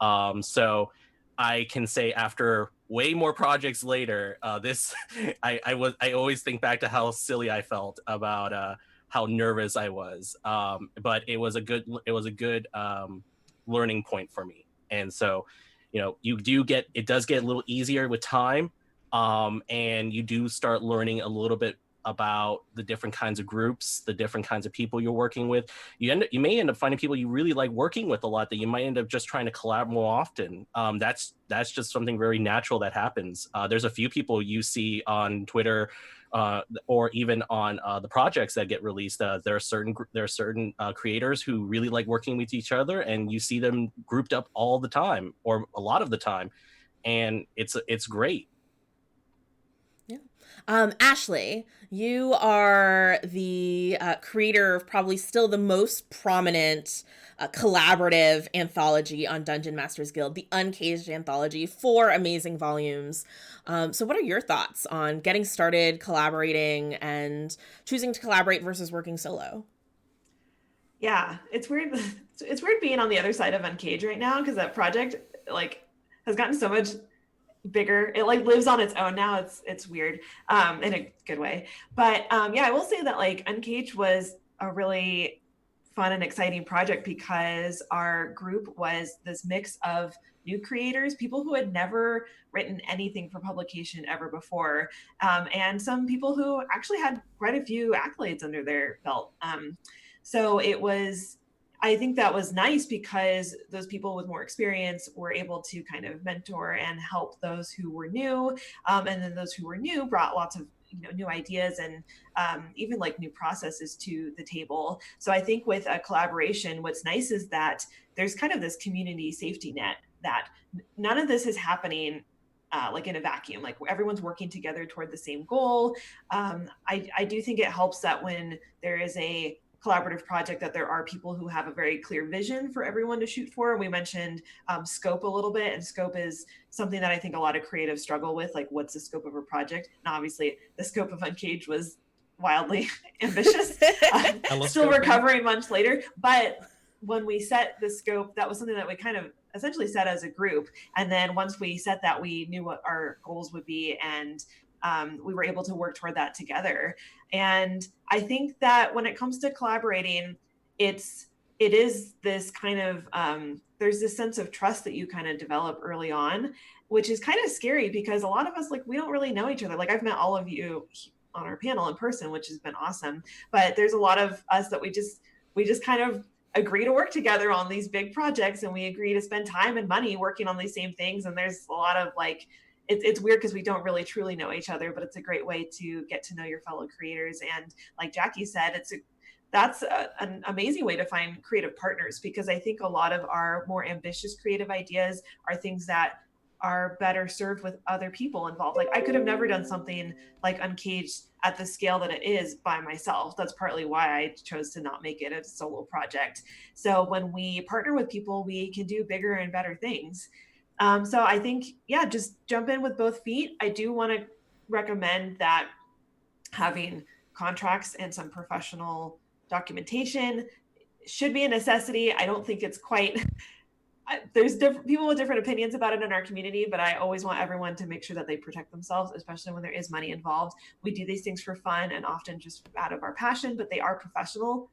So I can say after way more projects later, I always think back to how silly I felt about how nervous I was. But it was a good learning point for me. And so, you know, it does get a little easier with time. And you do start learning a little bit about the different kinds of groups, the different kinds of people you're working with. You may end up finding people you really like working with a lot that you might end up just trying to collab more often. That's just something very natural that happens. There's a few people you see on Twitter, or even on the projects that get released. There are certain creators who really like working with each other, and you see them grouped up all the time, or a lot of the time, and it's great. Ashley, you are the creator of probably still the most prominent collaborative anthology on Dungeon Masters Guild, the Uncaged Anthology, 4 amazing volumes. So what are your thoughts on getting started collaborating and choosing to collaborate versus working solo? Yeah, it's weird. It's weird being on the other side of Uncaged right now, because that project, like, has gotten so much bigger. It, like, lives on its own now. It's weird, in a good way. But yeah, I will say that, like, Uncaged was a really fun and exciting project because our group was this mix of new creators, people who had never written anything for publication ever before, and some people who actually had quite a few accolades under their belt. So I think that was nice because those people with more experience were able to kind of mentor and help those who were new. And then those who were new brought lots of, you know, new ideas and even like new processes to the table. So I think with a collaboration, what's nice is that there's kind of this community safety net, that none of this is happening like in a vacuum. Like, everyone's working together toward the same goal. I do think it helps that when there is a collaborative project that there are people who have a very clear vision for everyone to shoot for. We mentioned scope a little bit, and scope is something that I think a lot of creatives struggle with, like what's the scope of a project? And obviously the scope of Uncaged was wildly ambitious, still recovering months later. But when we set the scope, that was something that we kind of essentially set as a group. And then once we set that, we knew what our goals would be, and we were able to work toward that together. And I think that when it comes to collaborating, it is this kind of, there's this sense of trust that you kind of develop early on, which is kind of scary because a lot of us, like, we don't really know each other. Like, I've met all of you on our panel in person, which has been awesome. But there's a lot of us that we just kind of agree to work together on these big projects, and we agree to spend time and money working on these same things. And there's a lot of like, it's weird because we don't really truly know each other, but it's a great way to get to know your fellow creators. And like Jackie said, that's an amazing way to find creative partners, because I think a lot of our more ambitious creative ideas are things that are better served with other people involved. Like, I could have never done something like Uncaged at the scale that it is by myself. That's partly why I chose to not make it a solo project. So when we partner with people, we can do bigger and better things. So I think, yeah, just jump in with both feet. I do want to recommend that having contracts and some professional documentation should be a necessity. I don't think it's quite, there's different people with different opinions about it in our community, but I always want everyone to make sure that they protect themselves, especially when there is money involved. We do these things for fun and often just out of our passion, but they are professional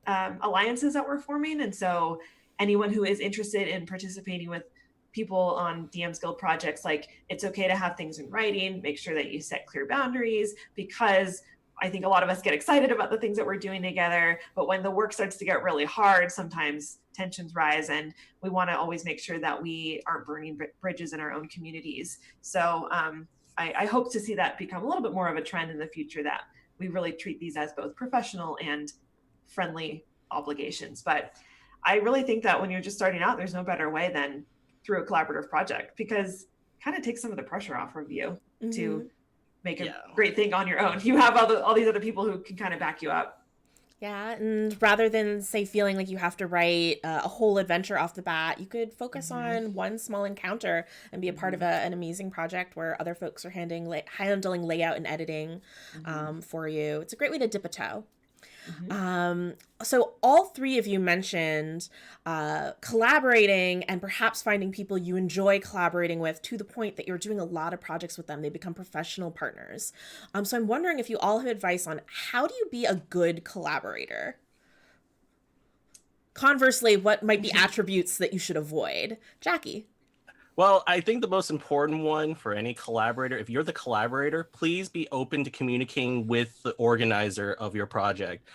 alliances that we're forming. And so anyone who is interested in participating with people on DMsGuild projects, like, it's okay to have things in writing, make sure that you set clear boundaries, because I think a lot of us get excited about the things that we're doing together, but when the work starts to get really hard, sometimes tensions rise, and we want to always make sure that we aren't burning bridges in our own communities. So I hope to see that become a little bit more of a trend in the future, that we really treat these as both professional and friendly obligations. But I really think that when you're just starting out, there's no better way than through a collaborative project, because it kind of takes some of the pressure off of you to make a great thing on your own. You have all these other people who can kind of back you up. Yeah, and rather than, say, feeling like you have to write a whole adventure off the bat, you could focus on one small encounter and be a part of an amazing project where other folks are handling layout and editing for you. It's a great way to dip a toe. So all three of you mentioned collaborating and perhaps finding people you enjoy collaborating with to the point that you're doing a lot of projects with them. They become professional partners. So I'm wondering if you all have advice on how do you be a good collaborator? Conversely, what might be attributes that you should avoid? Jackie. Well, I think the most important one for any collaborator, if you're the collaborator, please be open to communicating with the organizer of your project.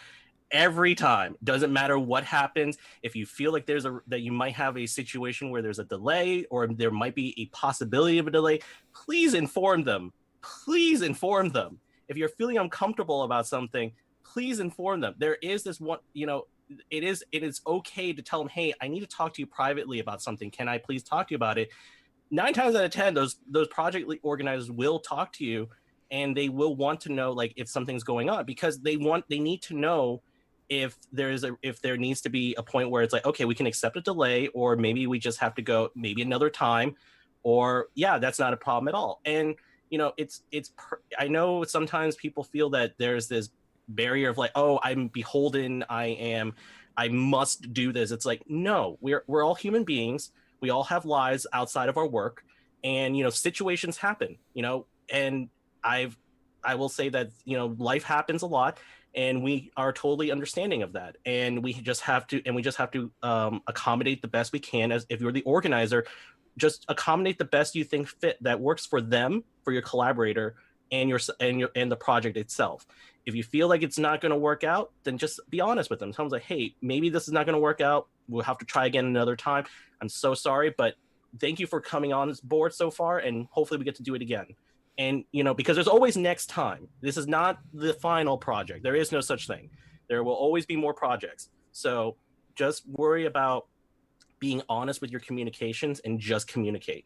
Every time, doesn't matter what happens. If you feel like that you might have a situation where there's a delay, or there might be a possibility of a delay, please inform them. Please inform them. If you're feeling uncomfortable about something, please inform them. There is this one, it is okay to tell them, hey, I need to talk to you privately about something. Can I please talk to you about it? 9 times out of 10, those project organizers will talk to you, and they will want to know, like, if something's going on, because they need to know if there needs to be a point where it's like, okay, we can accept a delay, or maybe we just have to go maybe another time, or yeah, that's not a problem at all. And I know sometimes people feel that there's this barrier of like, oh, I'm beholden, I must do this. It's like, no, we're all human beings. We all have lives outside of our work, and situations happen, and I will say that life happens a lot, and we are totally understanding of that, and we just have to accommodate the best we can. As if you're the organizer, just accommodate the best you think fit that works for them, for your collaborator, and the project itself. If you feel like it's not going to work out, then just be honest with them. Tell them, like, hey, maybe this is not going to work out. We'll have to try again another time. I'm so sorry, but thank you for coming on this board so far, and hopefully we get to do it again. And, because there's always next time. This is not the final project. There is no such thing. There will always be more projects. So just worry about being honest with your communications and just communicate.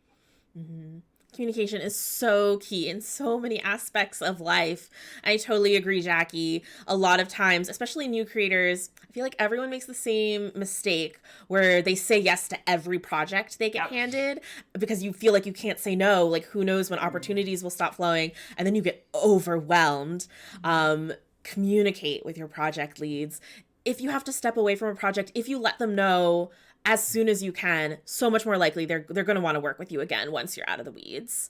Communication is so key in so many aspects of life. I totally agree, Jackie. A lot of times, especially new creators, I feel like everyone makes the same mistake where they say yes to every project they get handed because you feel like you can't say no. Like, who knows when opportunities will stop flowing, and then you get overwhelmed. Communicate with your project leads. If you have to step away from a project, if you let them know as soon as you can, so much more likely they're going to want to work with you again once you're out of the weeds.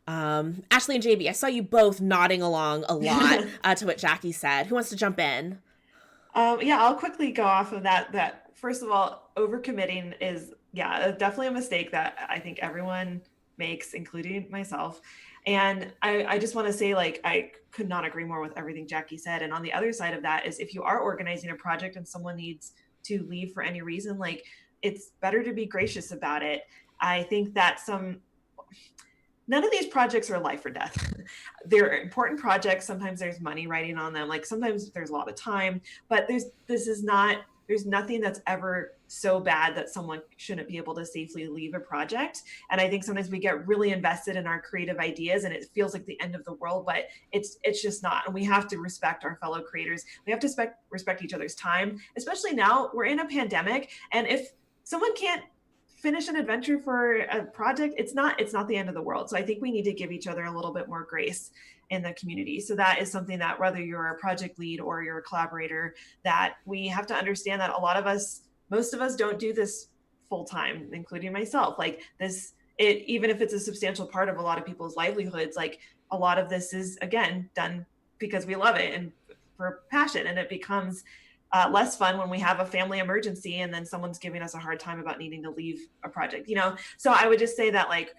Ashley and JB, I saw you both nodding along a lot to what Jackie said. Who wants to jump in? Yeah, I'll quickly go off of that. That first of all, overcommitting is definitely a mistake that I think everyone makes, including myself. And I just want to say, like, I could not agree more with everything Jackie said. And on the other side of that is, if you are organizing a project and someone needs to leave for any reason, like, it's better to be gracious about it. I think that none of these projects are life or death. They're important projects. Sometimes there's money riding on them. Like, sometimes there's a lot of time, but there's nothing that's ever so bad that someone shouldn't be able to safely leave a project. And I think sometimes we get really invested in our creative ideas and it feels like the end of the world, but it's just not. And we have to respect our fellow creators. We have to respect each other's time, especially now we're in a pandemic. And if someone can't finish an adventure for a project, it's not the end of the world. So I think we need to give each other a little bit more grace in the community. So that is something that, whether you're a project lead or you're a collaborator, that we have to understand that most of us don't do this full time, including myself. Like, even if it's a substantial part of a lot of people's livelihoods, like, a lot of this is, again, done because we love it and for passion, and it becomes less fun when we have a family emergency and then someone's giving us a hard time about needing to leave a project, So I would just say that, like,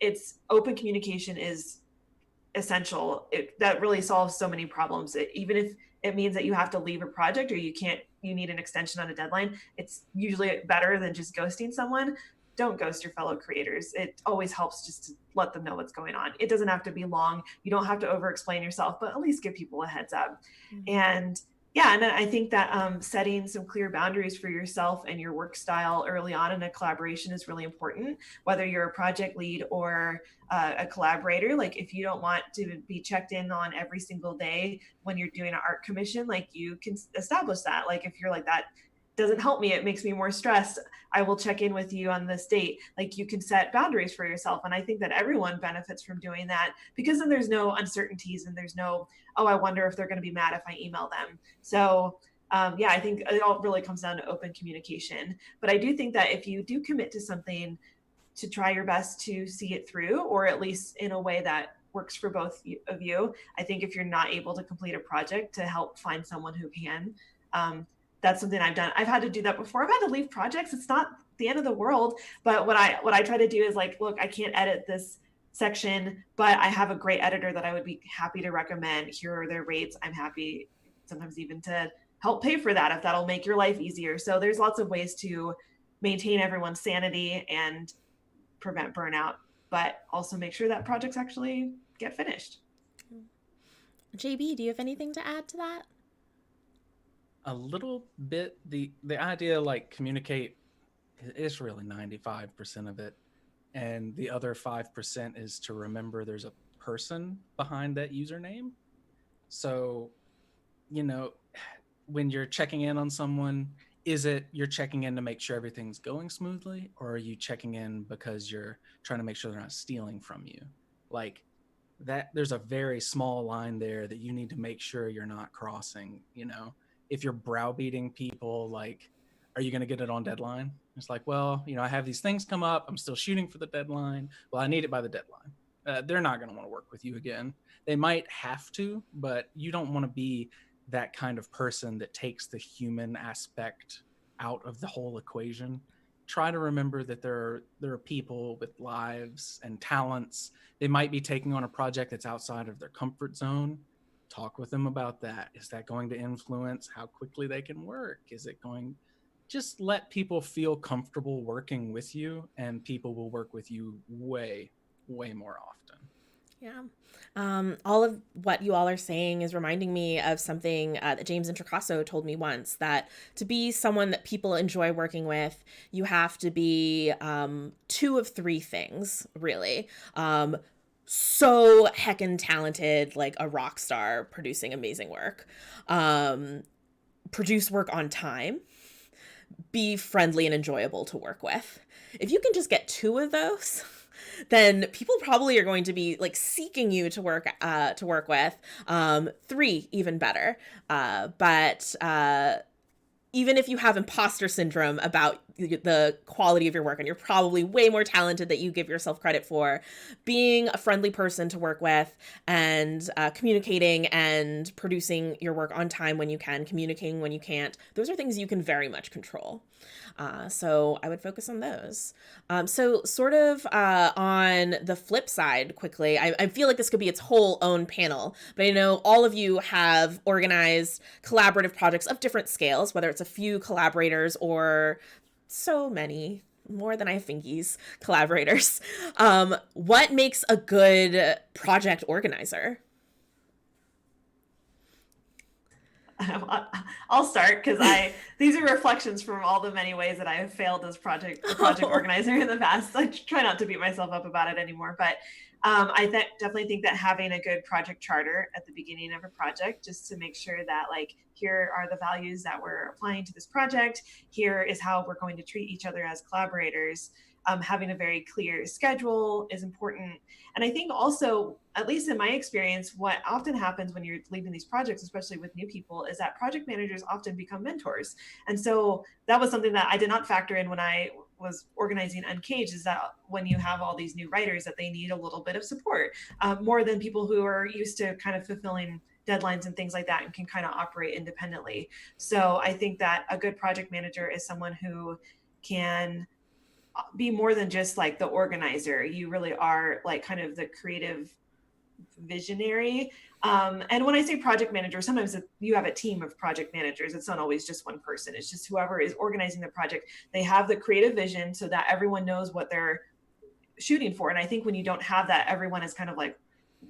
it's open communication is essential. That really solves so many problems. Even if it means that you have to leave a project or you need an extension on a deadline, it's usually better than just ghosting someone. Don't ghost your fellow creators. It always helps just to let them know what's going on. It doesn't have to be long. You don't have to over explain yourself, but at least give people a heads up. And I think that setting some clear boundaries for yourself and your work style early on in a collaboration is really important, whether you're a project lead or a collaborator. Like, if you don't want to be checked in on every single day when you're doing an art commission, like, you can establish that. Like, if you're like, that doesn't help me, it makes me more stressed, I will check in with you on this date. Like, you can set boundaries for yourself. And I think that everyone benefits from doing that, because then there's no uncertainties and there's no, oh, I wonder if they're going to be mad if I email them. So I think it all really comes down to open communication. But I do think that if you do commit to something, to try your best to see it through, or at least in a way that works for both of you. I think if you're not able to complete a project, to help find someone who can. That's something I've done. I've had to do that before. I've had to leave projects. It's not the end of the world. But what I try to do is, like, look, I can't edit this section, but I have a great editor that I would be happy to recommend. Here are their rates. I'm happy sometimes even to help pay for that if that'll make your life easier. So there's lots of ways to maintain everyone's sanity and prevent burnout, but also make sure that projects actually get finished. JB, do you have anything to add to that? A little bit. The idea, like, communicate is really 95% of it, and the other 5% is to remember there's a person behind that username. So, when you're checking in on someone, is it you're checking in to make sure everything's going smoothly, or are you checking in because you're trying to make sure they're not stealing from you? Like, that, there's a very small line there that you need to make sure you're not crossing. If you're browbeating people, like, are you going to get it on deadline? It's like, well, I have these things come up. I'm still shooting for the deadline. Well, I need it by the deadline. They're not going to want to work with you again. They might have to, but you don't want to be that kind of person that takes the human aspect out of the whole equation. Try to remember that there are people with lives and talents. They might be taking on a project that's outside of their comfort zone. Talk with them about that. Is that going to influence how quickly they can work? Is it going... Just let people feel comfortable working with you, and people will work with you way, way more often. Yeah. All of what you all are saying is reminding me of something that James Introcaso told me once, that to be someone that people enjoy working with, you have to be two of three things, really. So heckin' talented, like a rock star producing amazing work. Produce work on time. Be friendly and enjoyable to work with. If you can just get two of those, then people probably are going to be like seeking you to work with. Three, even better. But even if you have imposter syndrome about the quality of your work, and you're probably way more talented that you give yourself credit for, being a friendly person to work with, and communicating and producing your work on time when you can, communicating when you can't, those are things you can very much control. So I would focus on those. So sort of on the flip side, quickly, I feel like this could be its whole own panel, but I know all of you have organized collaborative projects of different scales, whether it's a few collaborators or so many, more than I have fingies, collaborators. What makes a good project organizer? I'll start because these are reflections from all the many ways that I have failed as project organizer in the past. I try not to beat myself up about it anymore, but I definitely think that having a good project charter at the beginning of a project, just to make sure that like, here are the values that we're applying to this project, here is how we're going to treat each other as collaborators. Having a very clear schedule is important. And I think also, at least in my experience, what often happens when you're leading these projects, especially with new people, is that project managers often become mentors. And so that was something that I did not factor in when I was organizing Uncaged, is that when you have all these new writers, that they need a little bit of support, more than people who are used to kind of fulfilling deadlines and things like that and can kind of operate independently. So I think that a good project manager is someone who can be more than just like the organizer. You really are like kind of the creative visionary. And when I say project manager, sometimes you have a team of project managers. It's not always just one person. It's just whoever is organizing the project. They have the creative vision so that everyone knows what they're shooting for. And I think when you don't have that, everyone is kind of like,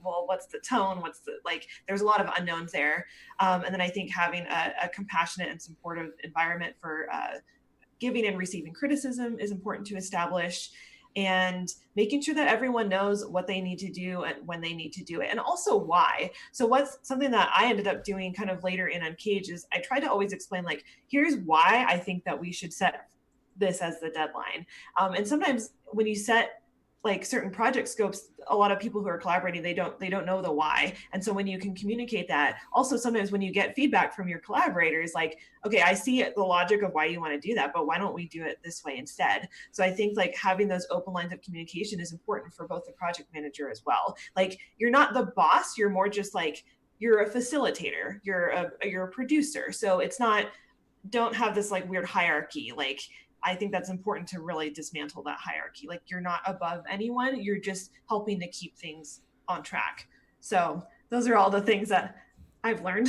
well, what's the tone? What's the, like, there's a lot of unknowns there. And then I think having a compassionate and supportive environment for giving and receiving criticism is important to establish, and making sure that everyone knows what they need to do and when they need to do it, and also why. So what's something that I ended up doing kind of later in Uncaged is I tried to always explain, like, here's why I think that we should set this as the deadline. And sometimes when you set like certain project scopes, a lot of people who are collaborating, they don't know the why. And so when you can communicate that, also sometimes when you get feedback from your collaborators, like, okay, I see the logic of why you want to do that, but why don't we do it this way instead? So I think like having those open lines of communication is important for both the project manager as well. Like, you're not the boss, you're more just like, you're a facilitator, you're a producer. So it's not, don't have this like weird hierarchy. Like, I think that's important to really dismantle that hierarchy. Like, you're not above anyone, you're just helping to keep things on track. So those are all the things that I've learned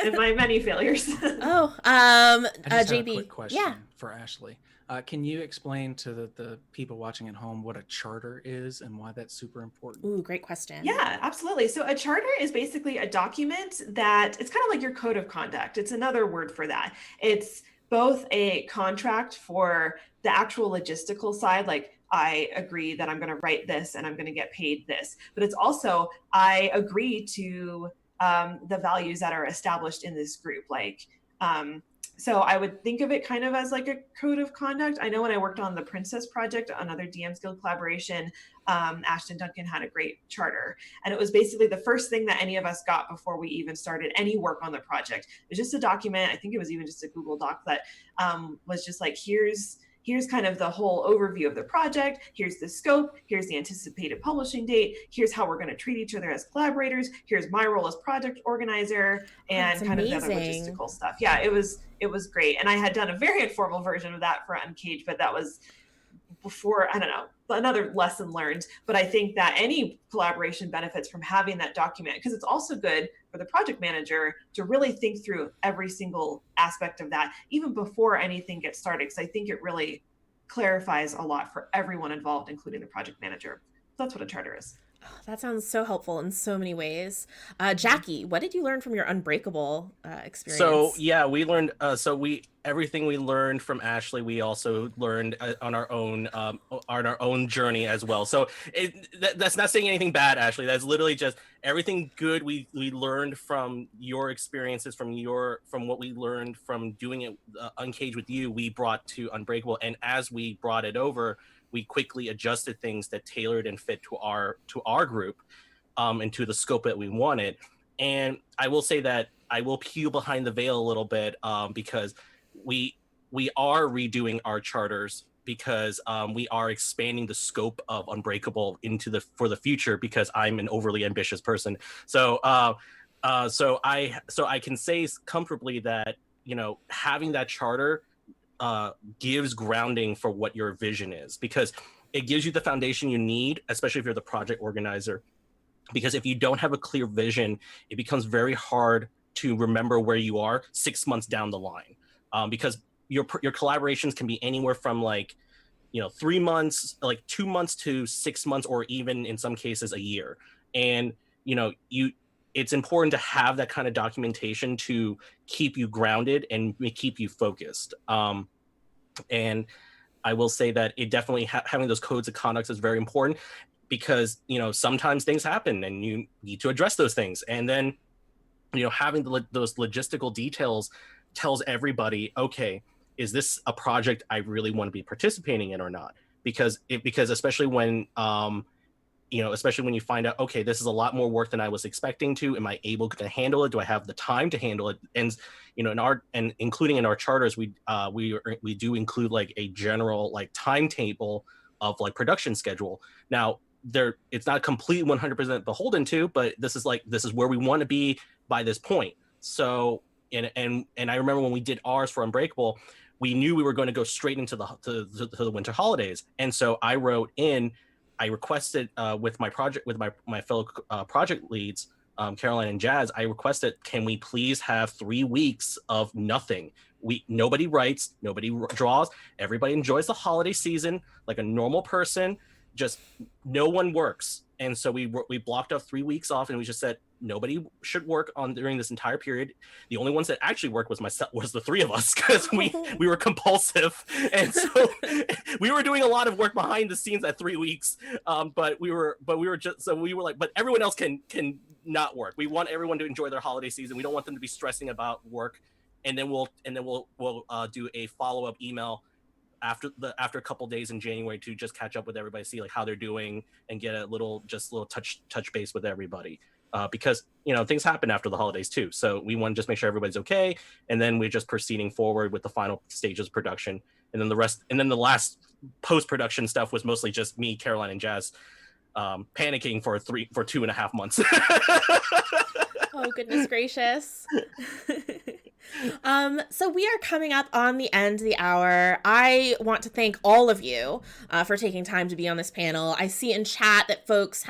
in my many failures. Oh, I just have JB. a quick question Yeah. for Ashley. Can you explain to the people watching at home what a charter is and why that's super important? Ooh, great question. Yeah, absolutely. So a charter is basically a document that, it's kind of like your code of conduct. It's another word for that. It's both a contract for the actual logistical side, like, I agree that I'm going to write this and I'm going to get paid this, but it's also, I agree to the values that are established in this group. Like, so I would think of it kind of as like a code of conduct. I know when I worked on the Princess Project, another DMsGuild collaboration, Ashton Duncan had a great charter. And it was basically the first thing that any of us got before we even started any work on the project. It was just a document. I think it was even just a Google Doc that was just like, here's kind of the whole overview of the project. Here's the scope. Here's the anticipated publishing date. Here's how we're going to treat each other as collaborators. Here's my role as project organizer, and kind of the other logistical stuff. Yeah, it was great. And I had done a very informal version of that for Uncaged, but that was before, I don't know, another lesson learned. But I think that any collaboration benefits from having that document, because it's also good for the project manager to really think through every single aspect of that, even before anything gets started, because I think it really clarifies a lot for everyone involved, including the project manager. That's what a charter is. That sounds so helpful in so many ways. Jackie, what did you learn from your Unbreakable So experience? yeah, we learned. So we everything we learned from Ashley, we also learned on our own journey as well. So that's not saying anything bad, Ashley. That's literally just everything good we learned from your experiences, from what we learned from doing it Uncaged with you. We brought to Unbreakable, and as we brought it over, we quickly adjusted things that tailored and fit to our group, and to the scope that we wanted. And I will say that I will peel behind the veil a little bit, because we we are redoing our charters because we are expanding the scope of Unbreakable into the for the future because I'm an overly ambitious person. So I can say comfortably that having that charter gives grounding for what your vision is, because it gives you the foundation you need, especially if you're the project organizer, because if you don't have a clear vision, it becomes very hard to remember where you are 6 months down the line, because your collaborations can be anywhere from 3 months, like 2 months to 6 months, or even in some cases a year. And you it's important to have that kind of documentation to keep you grounded and keep you focused. And I will say that it definitely having those codes of conduct is very important, because sometimes things happen and you need to address those things, and then having those logistical details tells everybody, okay, is this a project I really want to be participating in or not? Because especially when especially when you find out, okay, this is a lot more work than I was expecting to. Am I able to handle it? Do I have the time to handle it? And in our and including in our charters, we do include like a general like timetable of like production schedule. Now it's not completely 100% beholden to, but this is where we want to be by this point. So and I remember when we did ours for Unbreakable, we knew we were going to go straight into the winter holidays, and so I requested with my fellow project leads, Caroline and Jazz. I requested, can we please have 3 weeks of nothing? Nobody writes, nobody draws, everybody enjoys the holiday season like a normal person. Just no one works, and so we blocked off 3 weeks off, and we just said nobody should work on during this entire period. The only ones that actually worked was the three of us, because we were compulsive, and so we were doing a lot of work behind the scenes at 3 weeks. But we were just so we were like, but everyone else can not work. We want everyone to enjoy their holiday season. We don't want them to be stressing about work. And then we'll do a follow-up email after a couple days in January to just catch up with everybody, see like how they're doing, and get a little touch base with everybody. Because things happen after the holidays too, so we want to just make sure everybody's okay, and then we're just proceeding forward with the final stages of production, and then the last post-production stuff was mostly just me, Caroline, and Jazz panicking for 2.5 months. Oh, goodness gracious. So we are coming up on the end of the hour. I want to thank all of you for taking time to be on this panel. I see in chat that folks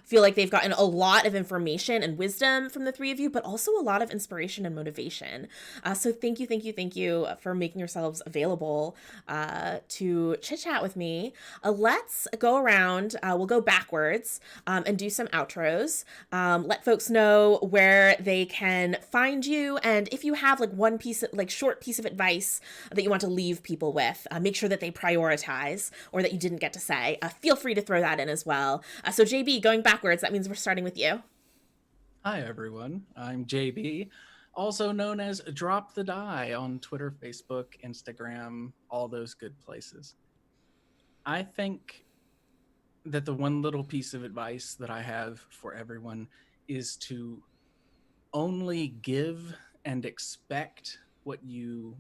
feel like they've gotten a lot of information and wisdom from the three of you, but also a lot of inspiration and motivation. So thank you for making yourselves available to chit chat with me. Let's go around. We'll go backwards and do some outros. Let folks know where they can find you, and if you have like one short piece of advice that you want to leave people with, make sure that they prioritize or that you didn't get to say, feel free to throw that in as well. So JB, going backwards, that means we're starting with you. Hi everyone, I'm JB, also known as Drop the Die on Twitter, Facebook, Instagram, all those good places. I think that the one little piece of advice that I have for everyone is to only give and expect what you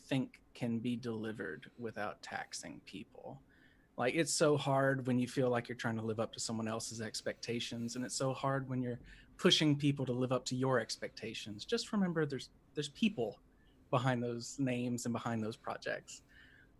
think can be delivered without taxing people. Like, it's so hard when you feel like you're trying to live up to someone else's expectations, and it's so hard when you're pushing people to live up to your expectations. Just remember there's people behind those names and behind those projects.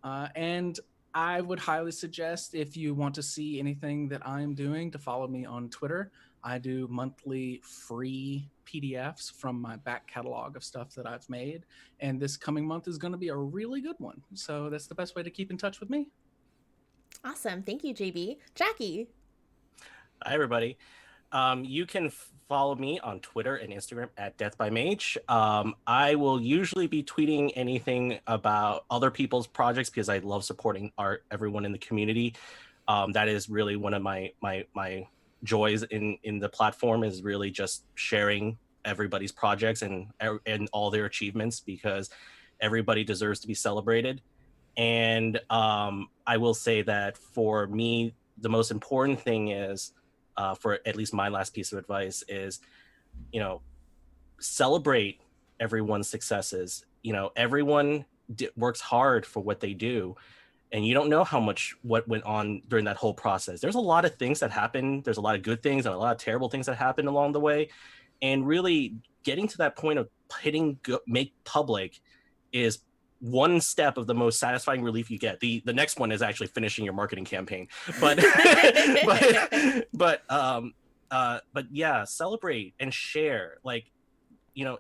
And I would highly suggest, if you want to see anything that I'm doing, to follow me on Twitter. I do monthly free PDFs from my back catalog of stuff that I've made. And this coming month is going to be a really good one. So that's the best way to keep in touch with me. Awesome. Thank you, JB. Jackie. Hi, everybody. You can follow me on Twitter and Instagram at DeathByMage. I will usually be tweeting anything about other people's projects because I love supporting everyone in the community. That is really one of my joys in the platform, is really just sharing everybody's projects and all their achievements, because everybody deserves to be celebrated. And I will say that for me, the most important thing is, for at least my last piece of advice is, celebrate everyone's successes. Everyone works hard for what they do, and you don't know what went on during that whole process. There's a lot of things that happen. There's a lot of good things and a lot of terrible things that happen along the way. And really getting to that point of make public is one step of the most satisfying relief you get. The next one is actually finishing your marketing campaign. But but yeah, celebrate and share.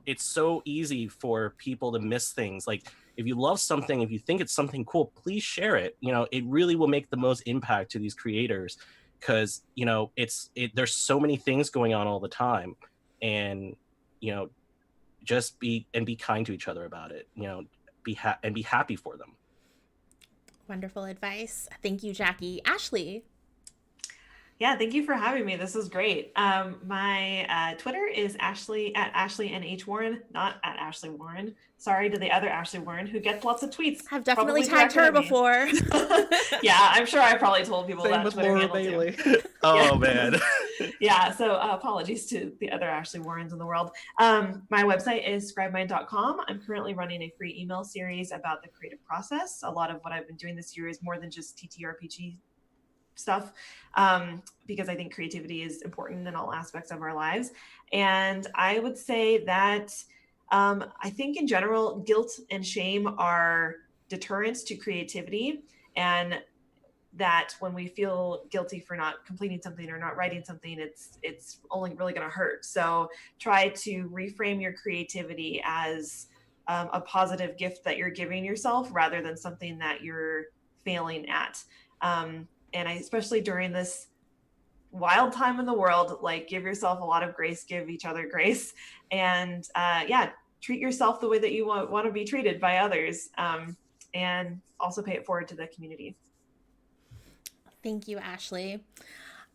It's so easy for people to miss things. Like, if you love something, if you think it's something cool, please share it. It really will make the most impact to these creators, because there's so many things going on all the time. And just be kind to each other about it. Be happy for them. Wonderful advice. Thank you, Jackie. Ashley. Yeah, thank you for having me. This is great. My Twitter is Ashley at @AshleyNHWarren, not at Ashley Warren. Sorry to the other Ashley Warren, who gets lots of tweets. I've definitely tagged her before. Yeah, I'm sure I probably told people Same that with Twitter Laura handle Bailey. too. Oh, man. Yeah, so apologies to the other Ashley Warrens in the world. My website is scribemind.com. I'm currently running a free email series about the creative process. A lot of what I've been doing this year is more than just TTRPG stuff, because I think creativity is important in all aspects of our lives. And I would say that I think in general, guilt and shame are deterrents to creativity, and that when we feel guilty for not completing something or not writing something, it's only really going to hurt. So try to reframe your creativity as a positive gift that you're giving yourself, rather than something that you're failing at. And especially during this wild time in the world, like, give yourself a lot of grace, give each other grace, and treat yourself the way that you want to be treated by others, and also pay it forward to the community. Thank you, Ashley.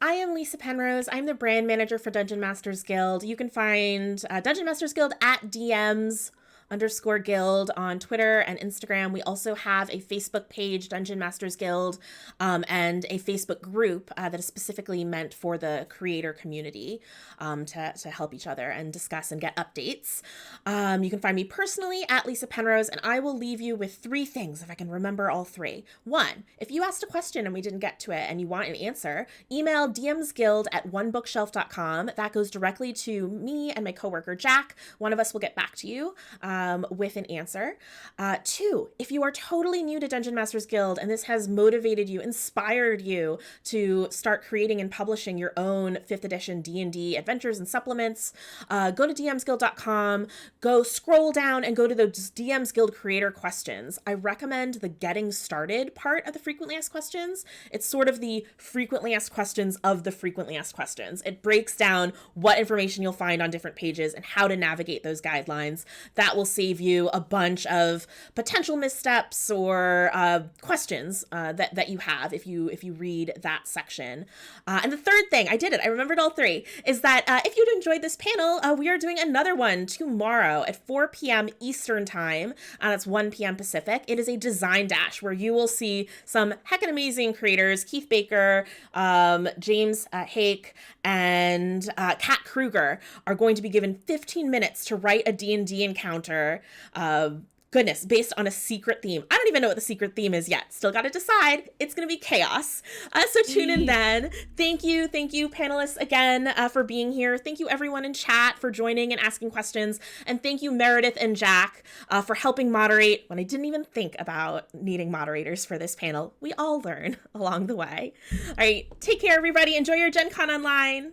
I am Lysa Penrose. I'm the brand manager for Dungeon Masters Guild. You can find Dungeon Masters Guild at DMs_Guild on Twitter and Instagram. We also have a Facebook page, Dungeon Masters Guild, and a Facebook group that is specifically meant for the creator community, to help each other and discuss and get updates. You can find me personally at Lysa Penrose, and I will leave you with 3 things if I can remember all 3. 1, if you asked a question and we didn't get to it and you want an answer, email DMsGuild@onebookshelf.com. That goes directly to me and my coworker Jack. One of us will get back to you with an answer. 2, if you are totally new to Dungeon Masters Guild and this has motivated you, inspired you to start creating and publishing your own 5th edition D&D adventures and supplements, go to DMsGuild.com, go scroll down and go to the DMs Guild creator questions. I recommend the getting started part of the frequently asked questions. It's sort of the frequently asked questions of the frequently asked questions. It breaks down what information you'll find on different pages and how to navigate those guidelines. That will save you a bunch of potential missteps or questions that you have if you read that section. And the third thing, I did it, I remembered all 3, is that if you'd enjoyed this panel, we are doing another one tomorrow at 4 p.m. Eastern time. That's 1 p.m. Pacific. It is a design dash where you will see some heckin' amazing creators, Keith Baker, James Hake, and Kat Kruger are going to be given 15 minutes to write a D&D encounter, based on a secret theme. I don't even know what the secret theme is yet. Still got to decide. It's going to be chaos. So tune in then. Thank you, panelists, again, for being here. Thank you, everyone in chat, for joining and asking questions. And thank you, Meredith and Jack, for helping moderate when I didn't even think about needing moderators for this panel. We all learn along the way. All right, take care, everybody. Enjoy your Gen Con online.